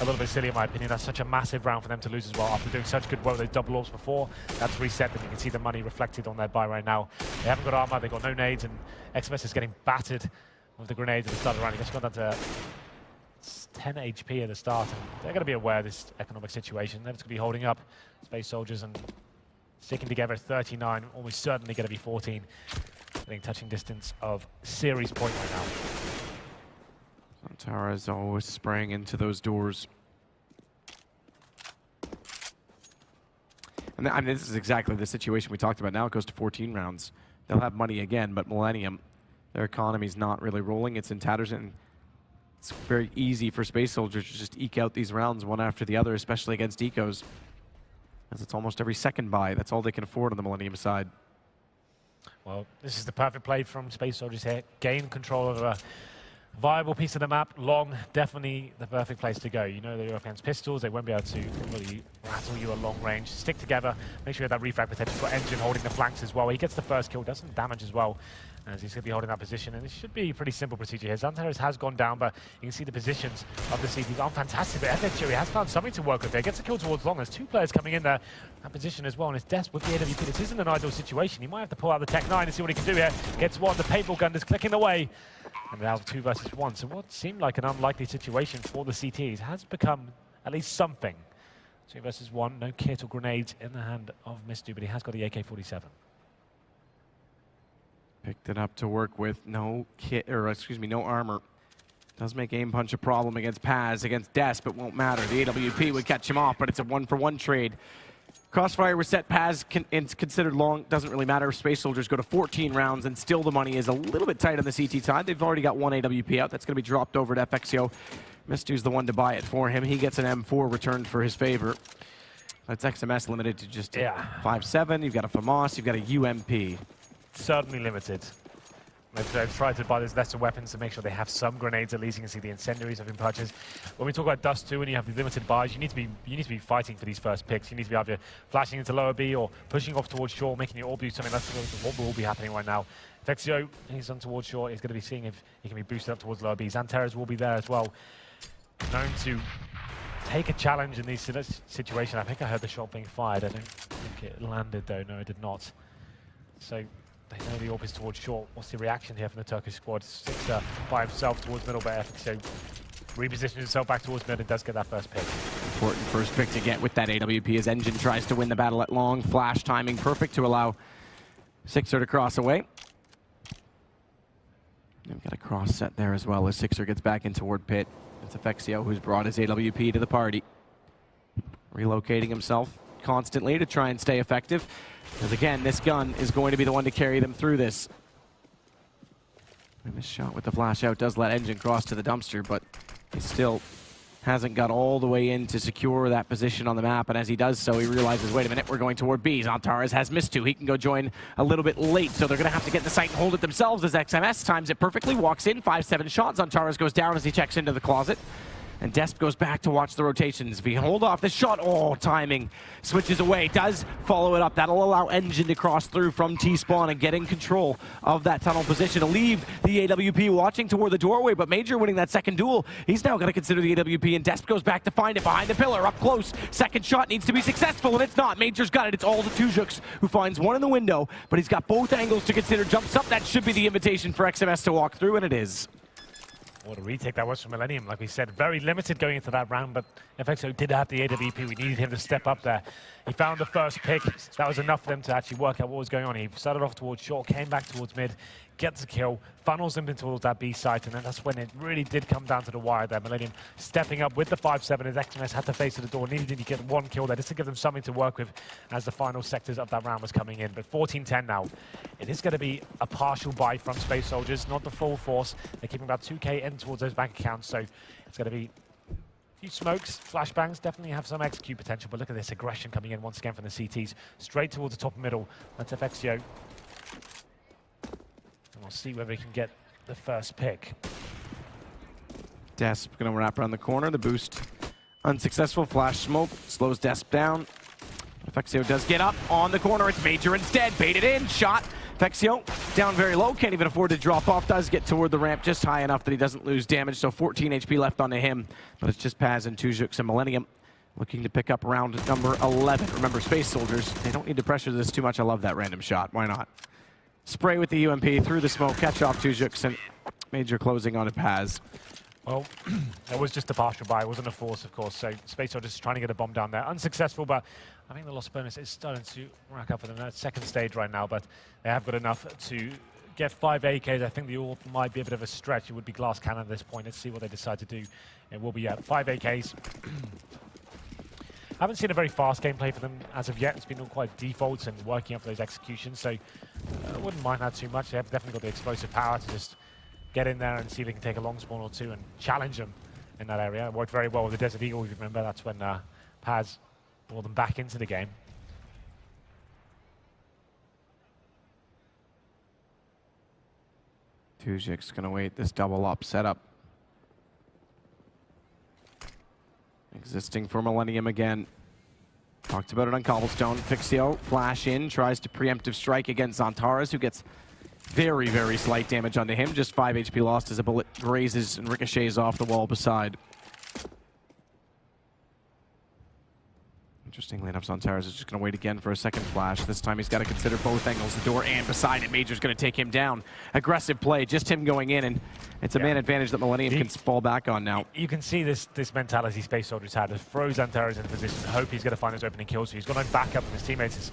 little bit silly in my opinion. That's such a massive round for them to lose as well. After doing such good work with those double orbs before, that's reset them. You can see the money reflected on their buy right now. They haven't got armor, they've got no nades, and XMS is getting battered with the grenades at the start of the round. He just got down to 10 HP at the start, and they're going to be aware of this economic situation. They're just going to be holding up Space Soldiers and sticking together at 39, almost certainly going to be 14. Getting touching distance of series point right now. Tara is always spraying into those doors. And I mean, this is exactly the situation we talked about. Now it goes to 14 rounds. They'll have money again, but Millenium, their economy's not really rolling. It's in tatters, and it's very easy for Space Soldiers to just eke out these rounds one after the other, especially against ecos, as it's almost every second buy. That's all they can afford on the Millenium side. Well, this is the perfect play from Space Soldiers here. Gain control of a viable piece of the map. Long, definitely the perfect place to go. You know they're up against pistols. They won't be able to really rattle you at long range. Stick together. Make sure you have that refrag potential. Got Engine holding the flanks as well. He gets the first kill, does some damage as well, as he's going to be holding that position. And it should be a pretty simple procedure here. Xantares has gone down, but you can see the positions of the CTs aren't fantastic. But FXO has found something to work with there. Gets a kill towards long. There's 2 players coming in there. That position as well, and it's Des with the AWP. This isn't an ideal situation. He might have to pull out the Tech 9 and see what he can do here. Gets one. The paintball gun is clicking away. And now 2 versus 1. So what seemed like an unlikely situation for the CTs has become at least something. 2 versus 1. No kit or grenades in the hand of Mistu, but he has got the AK-47. Picked it up to work with. No kit, or excuse me, no armor. Does make aim punch a problem against Paz, against Des, but won't matter. The AWP would catch him off, but it's a 1-for-1 trade. Crossfire was set. Paz it's considered long. Doesn't really matter. Space Soldiers go to 14 rounds, and still the money is a little bit tight on the CT side. They've already got 1 AWP out. That's going to be dropped over to FXO. Mistu's the one to buy it for him. He gets an M4 returned for his favor. That's XMS limited to just 5.7. You've got a FAMAS. You've got a UMP. Certainly limited. They've tried to buy those lesser weapons to make sure they have some grenades at least. You can see the incendiaries have been purchased. When we talk about Dust 2 and you have the limited buys, you need to be fighting for these first picks. You need to be either flashing into lower B or pushing off towards shore, making your orb do something. That's what will be happening right now. Vexio, he's on towards shore. He's going to be seeing if he can be boosted up towards lower B. Xantares will be there as well. Known to take a challenge in these situations. I think I heard the shot being fired. I don't think it landed though. No, it did not. So they know the orb is towards short. What's the reaction here from the Turkish squad? Sixer by himself towards middle, but FXO repositions himself back towards mid and does get that first pick. Important first pick to get with that AWP as Engine tries to win the battle at long. Flash timing perfect to allow Sixer to cross away. We've got a cross set there as well as Sixer gets back in toward pit. It's FXO who's brought his AWP to the party. Relocating himself constantly to try and stay effective. Because again, this gun is going to be the one to carry them through this. And this shot with the flash out does let Engine cross to the dumpster, but he still hasn't got all the way in to secure that position on the map. And as he does so, he realizes, wait a minute, we're going toward B. Xantares has missed 2. He can go join a little bit late, so they're going to have to get the site and hold it themselves as XMS times it perfectly, walks in, 5-7 shots. Xantares goes down as he checks into the closet. And Desp goes back to watch the rotations. If he hold off the shot, timing switches away, does follow it up. That'll allow Engine to cross through from T-spawn and get in control of that tunnel position to leave the AWP watching toward the doorway, but Major winning that second duel. He's now got to consider the AWP, and Desp goes back to find it behind the pillar, up close. Second shot needs to be successful, and it's not. Major's got it. It's all to Tujuks, who finds one in the window, but he's got both angles to consider. Jumps up. That should be the invitation for XMS to walk through, and it is. What a retake that was from Millenium, like we said. Very limited going into that round, but FXO did have the AWP. We needed him to step up there. He found the first pick. That was enough for them to actually work out what was going on. He started off towards short, came back towards mid, gets a kill, funnels them towards that B site, and then that's when it really did come down to the wire there. Millenium stepping up with the 5-7 as XMS had to face the door, needed to get one kill there just to give them something to work with as the final sectors of that round was coming in. But 14-10 now. It is going to be a partial buy from Space Soldiers, not the full force. They're keeping about 2K in towards those bank accounts, so it's going to be few smokes, flashbangs, definitely have some execute potential, but look at this aggression coming in once again from the CTs, straight towards the top middle. That's FXio. And we'll see whether he can get the first pick. Desp going to wrap around the corner. The boost unsuccessful. Flash smoke slows Desp down. FXio does get up on the corner. It's Major instead. Baited in. Shot. FXio down very low. Can't even afford to drop off. Does get toward the ramp just high enough that he doesn't lose damage. So 14 HP left onto him. But it's just Paz and Tujux and Millenium looking to pick up round number 11. Remember, Space Soldiers, they don't need to pressure this too much. I love that random shot. Why not? Spray with the UMP through the smoke. Catch off Tujux and Major closing on Paz. Well, it was just a partial buy. It wasn't a force, of course. So Space Soldiers just trying to get a bomb down there. Unsuccessful, but I think the loss bonus is starting to rack up for them. That's second stage right now, but they have got enough to get 5 AKs. I think the AWP might be a bit of a stretch. It would be glass cannon at this point. Let's see what they decide to do. It will be 5 AKs. I haven't seen a very fast gameplay for them as of yet. It's been all quite defaults and working up for those executions, so I wouldn't mind that too much. They have definitely got the explosive power to just get in there and see if they can take a long spawn or two and challenge them in that area. It worked very well with the Desert Eagle, if you remember. That's when Paz brought them back into the game. Tujix going to wait this double up setup. Existing for Millenium again. Talked about it on Cobblestone. Fixio, flash in, tries to preemptive strike against Zantares, who gets very, very slight damage onto him. Just 5 HP lost as a bullet grazes and ricochets off the wall beside. Interestingly enough, Zantares is just going to wait again for a second flash. This time he's got to consider both angles, the door and beside it. Major's going to take him down. Aggressive play, just him going in, and it's a man advantage that Millenium can fall back on now. You can see this mentality Space Soldiers had to throw Zantares in position, hope he's going to find his opening kill, so he's got no backup from his teammates. He's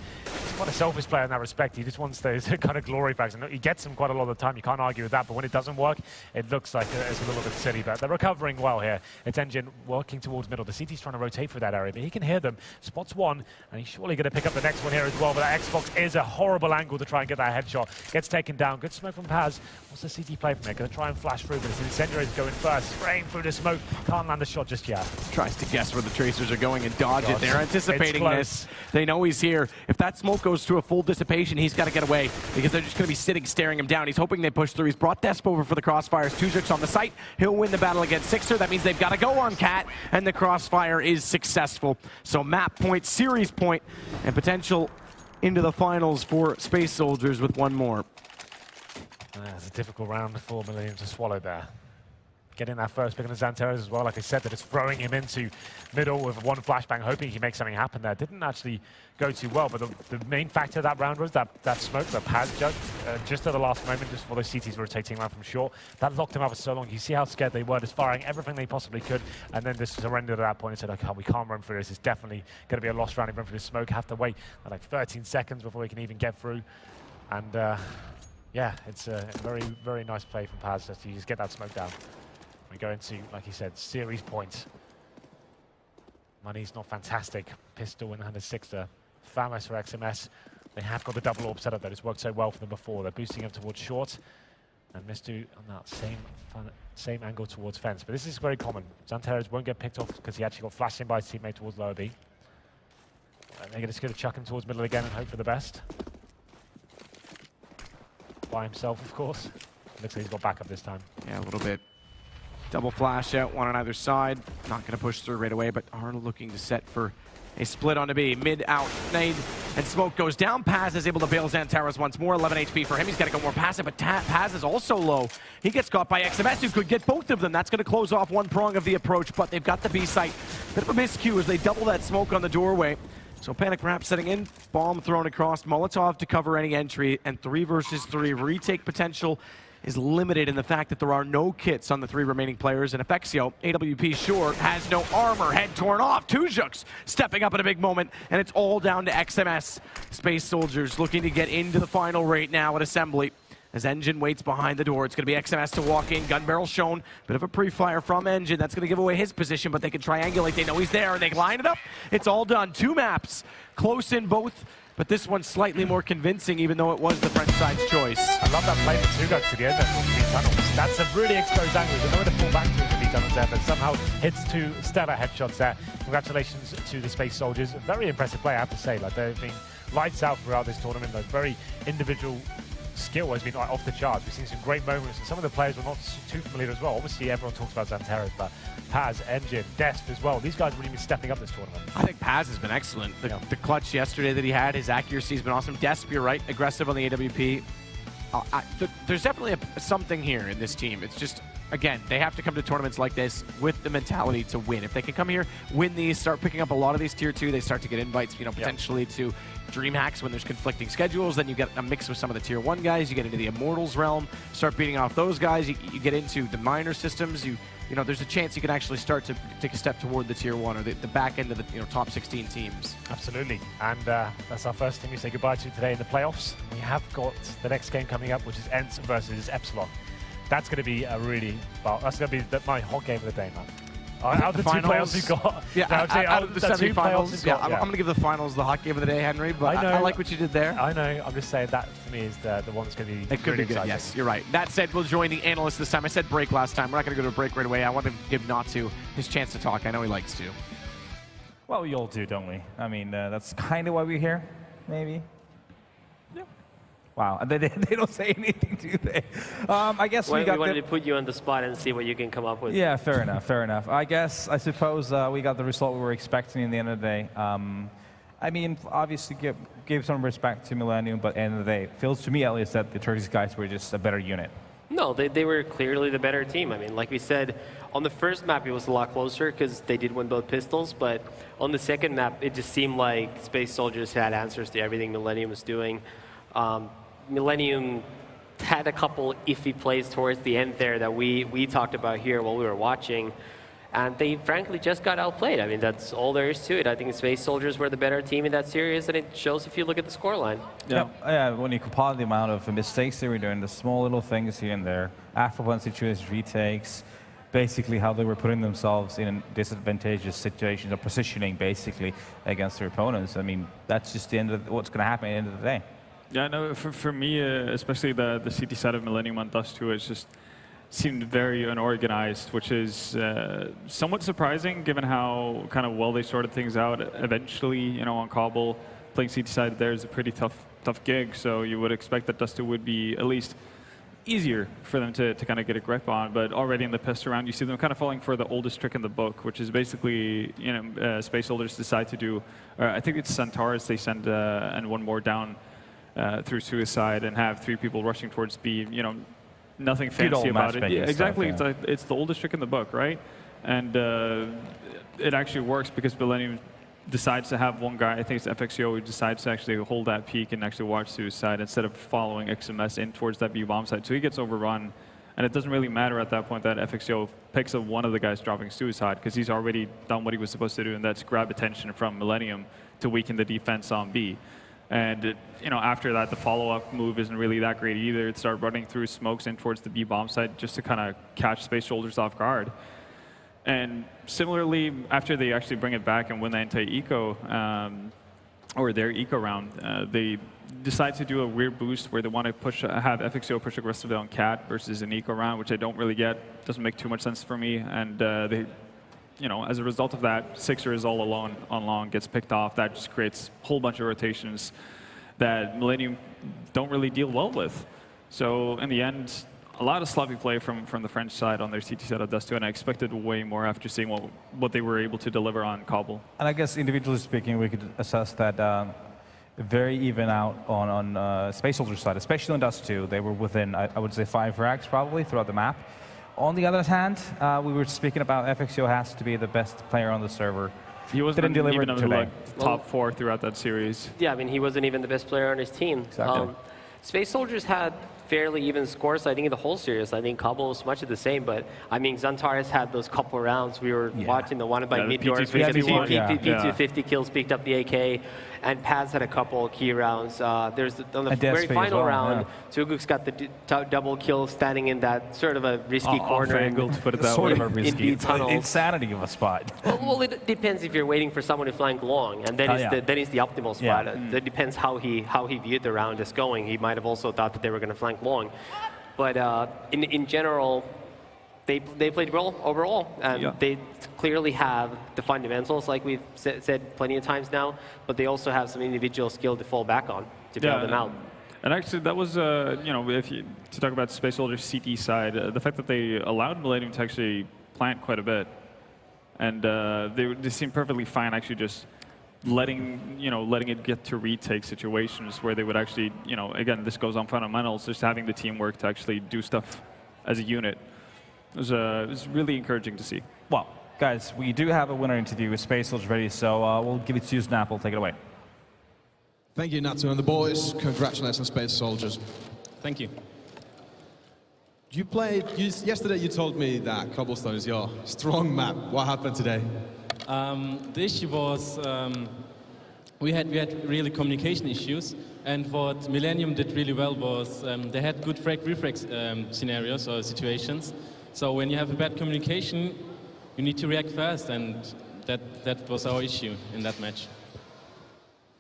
quite a selfish player in that respect. He just wants those kind of glory facts, and he gets them quite a lot of the time. You can't argue with that, but when it doesn't work, it looks like it's a little bit silly, but they're recovering well here. It's Engine working towards middle. The CT's trying to rotate through that area, but he can hear them. Spots one, and he's surely going to pick up the next one here as well, but that Xbox is a horrible angle to try and get that headshot. Gets taken down. Good smoke from Paz. What's the CT play from there? Going to try and flash through, but it's Incendiary's going first. Spraying through the smoke. Can't land the shot just yet. Tries to guess where the Tracers are going and dodge it. They're anticipating this. They know he's here. If that smoke goes through a full dissipation, he's got to get away because they're just going to be sitting, staring him down. He's hoping they push through. He's brought Desp over for the crossfires. Tujix on the site. He'll win the battle against Sixer. That means they've got to go on Cat, and the crossfire is successful. So map point, series point, and potential into the finals for Space Soldiers with one more. It's a difficult round for Millenium to swallow there. Getting that first pick on the Zantares as well, like I said, that it's throwing him into middle with one flashbang, hoping he makes something happen there. Didn't actually go too well, but the main factor of that round was that smoke that Paz jugged just at the last moment, just before those CTs rotating around from short. That locked him up for so long. You see how scared they were, just firing everything they possibly could, and then just surrendered at that point and said, okay, we can't run through this. It's definitely going to be a lost round if we run through this smoke. Have to wait like 13 seconds before we can even get through. And yeah, it's a very, very nice play from Paz just to just get that smoke down. We go into, like you said, series points. Money's not fantastic. Pistol in hand is Sixer. Famous for XMS. They have got the double orb setup that has worked so well for them before. They're boosting him towards short. And Mistu on that same angle towards fence. But this is very common. Zantares won't get picked off because he actually got flashed in by his teammate towards lower B. And they're just going to chuck him towards middle again and hope for the best. By himself, of course. Looks like he's got backup this time. Yeah, a little bit. Double flash out, one on either side. Not going to push through right away, but are looking to set for a split onto B. Mid out, nade, and smoke goes down. Paz is able to bail Zantares once more. 11 HP for him. He's got to go more passive, but Paz is also low. He gets caught by XMS, who could get both of them. That's going to close off one prong of the approach, but they've got the B site. Bit of a miscue as they double that smoke on the doorway. So Panic Wrap setting in, bomb thrown across, Molotov to cover any entry, and 3 versus 3 retake potential is limited in the fact that there are no kits on the 3 remaining players, and FXio, AWP short, has no armor, head torn off. Tujux stepping up in a big moment, and it's all down to XMS. Space Soldiers looking to get into the final right now at Assembly. As Engine waits behind the door, it's going to be XMS to walk in. Gun barrel shown. Bit of a pre-fire from Engine. That's going to give away his position, but they can triangulate. They know he's there, and they line it up. It's all done. 2 maps. Close in both But this one's slightly more convincing, even though it was the French side's choice. I love that play for Tugok to the end of the B tunnels. That's a really exposed angle. There's nowhere to fall back to in the B tunnels there, but somehow hits two stellar headshots there. Congratulations to the Space Soldiers. Very impressive play, I have to say. Like, they've been lights out throughout this tournament. Like, very individual skill has been off the charts. We've seen some great moments, and some of the players were not too familiar as well. Obviously, everyone talks about Xanteras, but Paz, Engine, Desp as well. These guys have really been stepping up this tournament. I think Paz has been excellent. The clutch yesterday that he had, his accuracy has been awesome. Desp, you're right, aggressive on the AWP. There's definitely something here in this team. It's just, again, they have to come to tournaments like this with the mentality to win. If they can come here, win these, start picking up a lot of these tier 2, they start to get invites, potentially to DreamHacks when there's conflicting schedules. Then you get a mix with some of the tier 1 guys. You get into the Immortals realm, start beating off those guys. You get into the minor systems. There's a chance you can actually start to take a step toward the tier 1 or the back end of the top 16 teams. Absolutely, and that's our first team we say goodbye to today in the playoffs. We have got the next game coming up, which is ENCE versus Epsilon. That's going to be that's going to be my hot game of the day, man. Out of the two playoffs we've got. Yeah, out of the semifinals. I'm going to give the finals the hot game of the day, Henry, but I like what you did there. I know. I'm just saying that for me is the one that's going to be It could be good, yes, you're right. That said, we'll join the analyst this time. I said break last time. We're not going to go to a break right away. I want to give Natsu his chance to talk. I know he likes to. Well, we all do, don't we? I mean, that's kind of why we're here, maybe. Yeah. Wow, and they don't say anything, do they? I guess we wanted to put you on the spot and see what you can come up with. Yeah, fair enough, fair enough. I suppose we got the result we were expecting in the end of the day. I mean, obviously give some respect to Millenium, but at the end of the day, it feels to me at least that the Turkish guys were just a better unit. No, they were clearly the better team. I mean, like we said, on the first map it was a lot closer because they did win both pistols, but on the second map it just seemed like Space Soldiers had answers to everything Millenium was doing. Millenium had a couple iffy plays towards the end there that we talked about here while we were watching, and they frankly just got outplayed. I mean, that's all there is to it. I think Space Soldiers were the better team in that series, and it shows if you look at the scoreline. Yeah, when you compile the amount of mistakes they were doing, the small little things here and there, after one situation retakes, basically how they were putting themselves in disadvantageous situations or positioning basically against their opponents. I mean, that's just the end of what's going to happen at the end of the day. Yeah, no, for me, especially the CT side of Millenium on Dust 2, it just seemed very unorganized, which is somewhat surprising given how kind of well they sorted things out. Eventually, on Cobble, playing CT side there is a pretty tough gig, so you would expect that Dust 2 would be at least easier for them to kind of get a grip on. But already in the pest round, you see them kind of falling for the oldest trick in the book, which is basically, Space Soldiers decide to do, I think it's Centaurus, they send and one more down through suicide and have 3 people rushing towards B. Nothing fancy about it. Yeah, exactly. Stuff, yeah. It's the oldest trick in the book, right? And it actually works because Millenium decides to have one guy, I think it's FXO, who decides to actually hold that peak and actually watch suicide instead of following XMS in towards that B bomb site. So he gets overrun, and it doesn't really matter at that point that FXO picks up one of the guys dropping suicide because he's already done what he was supposed to do, and that's grab attention from Millenium to weaken the defense on B. And after that, the follow-up move isn't really that great either. It started running through smokes in towards the B bomb site just to kind of catch Space Soldiers off guard. And similarly, after they actually bring it back and win the anti-eco, or their eco round, they decide to do a weird boost where they want to have FXO push aggressively on Cat versus an eco round, which I don't really get. Doesn't make too much sense for me. And they, as a result of that, Sixer is all alone on long, gets picked off. That just creates a whole bunch of rotations that Millenium don't really deal well with. So in the end, a lot of sloppy play from the French side on their CT side of Dust 2, and I expected way more after seeing what they were able to deliver on Cobble. And I guess individually speaking, we could assess that very even out on Space Soldiers side, especially on Dust 2. They were within, I would say, 5 frags probably throughout the map. On the other hand, we were speaking about FXO has to be the best player on the server. He wasn't even in the top 4 throughout that series. Yeah, I mean, he wasn't even the best player on his team. Exactly. Space Soldiers had fairly even scores, I think, in the whole series. I think Cobble was much of the same, but I mean, Xantares had those couple rounds. We were watching the one by Middoors. P250 kills, picked up the AK, and Paz had a couple key rounds. There's on the very final round, Tuguk's got the double kill standing in that sort of a risky corner. Angle, to put it that sort way. of a risky. It's insanity of a spot. Well, it depends if you're waiting for someone to flank long, and then it's the optimal spot. That depends how he viewed the round as going. He might have also thought that they were going to flank long, but in general, they played well overall. They clearly have the fundamentals, like we've said plenty of times now, but they also have some individual skill to fall back on to bail them out. And actually, that was, to talk about Space Soldiers' CT side, the fact that they allowed Millenium to actually plant quite a bit, and they seemed perfectly fine actually just letting it get to retake situations where they would actually, again, this goes on fundamentals, just having the teamwork to actually do stuff as a unit. It was really encouraging to see. Well, guys, we do have a winner interview with Space Soldiers ready, so we'll give it to you, Snapple. Take it away. Thank you, Natsu and the boys. Congratulations, Space Soldiers. Thank you. Yesterday you told me that Cobblestone is your strong map. What happened today? The issue was we had really communication issues, and what Millenium did really well was they had good frag-refrag scenarios or situations. So when you have a bad communication, you need to react fast, and that was our issue in that match.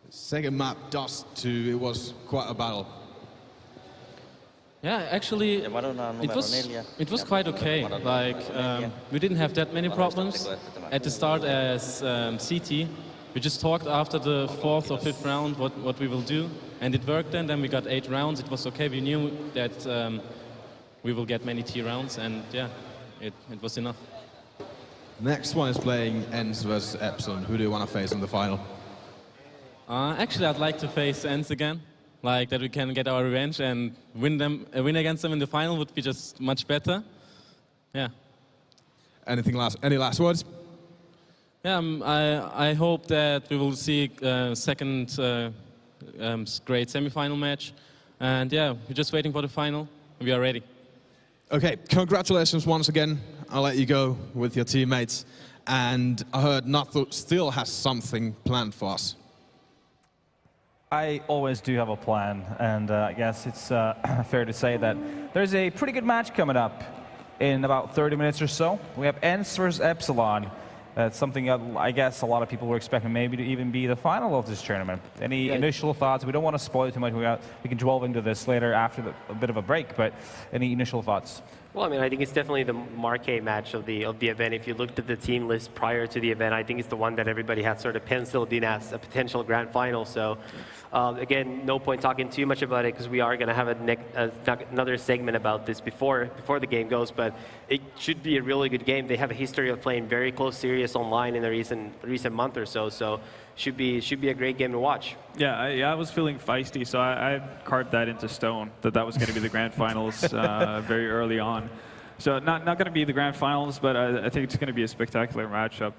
Second map, Dust 2, it was quite a battle. Yeah, actually, it was quite okay. Like, we didn't have that many problems at the start as CT. We just talked after the 4th or 5th round what we will do, and it worked then. Then we got 8 rounds. It was okay. We knew that we will get many T rounds, and yeah, it was enough. Next one is playing ENCE versus Epsilon. Who do you want to face in the final? Actually, I'd like to face ENCE again. Like that we can get our revenge and win against them in the final would be just much better. Yeah. Any last words? Yeah, I hope that we will see a second great semi-final match. And yeah, we're just waiting for the final. We are ready. Okay, congratulations once again. I'll let you go with your teammates. And I heard Natsu still has something planned for us. I always do have a plan, and I guess it's fair to say that there's a pretty good match coming up in about 30 minutes or so. We have ENCE versus Epsilon. It's something I guess a lot of people were expecting maybe to even be the final of this tournament. Any initial thoughts? We don't want to spoil it too much. We can delve into this later after a bit of a break, but any initial thoughts? Well, I mean, I think it's definitely the marquee match of the event. If you looked at the team list prior to the event, I think it's the one that everybody had sort of penciled in as a potential grand final. So, again, no point talking too much about it because we are going to have another segment about this before the game goes. But it should be a really good game. They have a history of playing very close series online in the recent month or so. So, should be a great game to watch. Yeah, I was feeling feisty, so I carved that into stone that was going to be the grand finals very early on. So not going to be the grand finals, but I think it's going to be a spectacular matchup.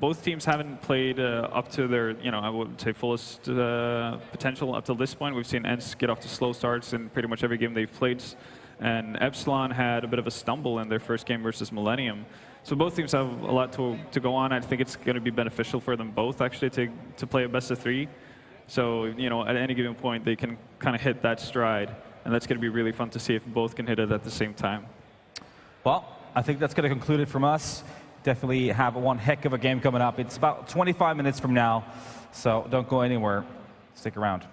Both teams haven't played up to their, I would say, fullest potential up to this point. We've seen ENCE get off to slow starts in pretty much every game they've played, and Epsilon had a bit of a stumble in their first game versus Millenium. So both teams have a lot to go on. I think it's going to be beneficial for them both, actually, to play a best-of-3. So, at any given point, they can kind of hit that stride. And that's going to be really fun to see if both can hit it at the same time. Well, I think that's going to conclude it from us. Definitely have one heck of a game coming up. It's about 25 minutes from now, so don't go anywhere. Stick around.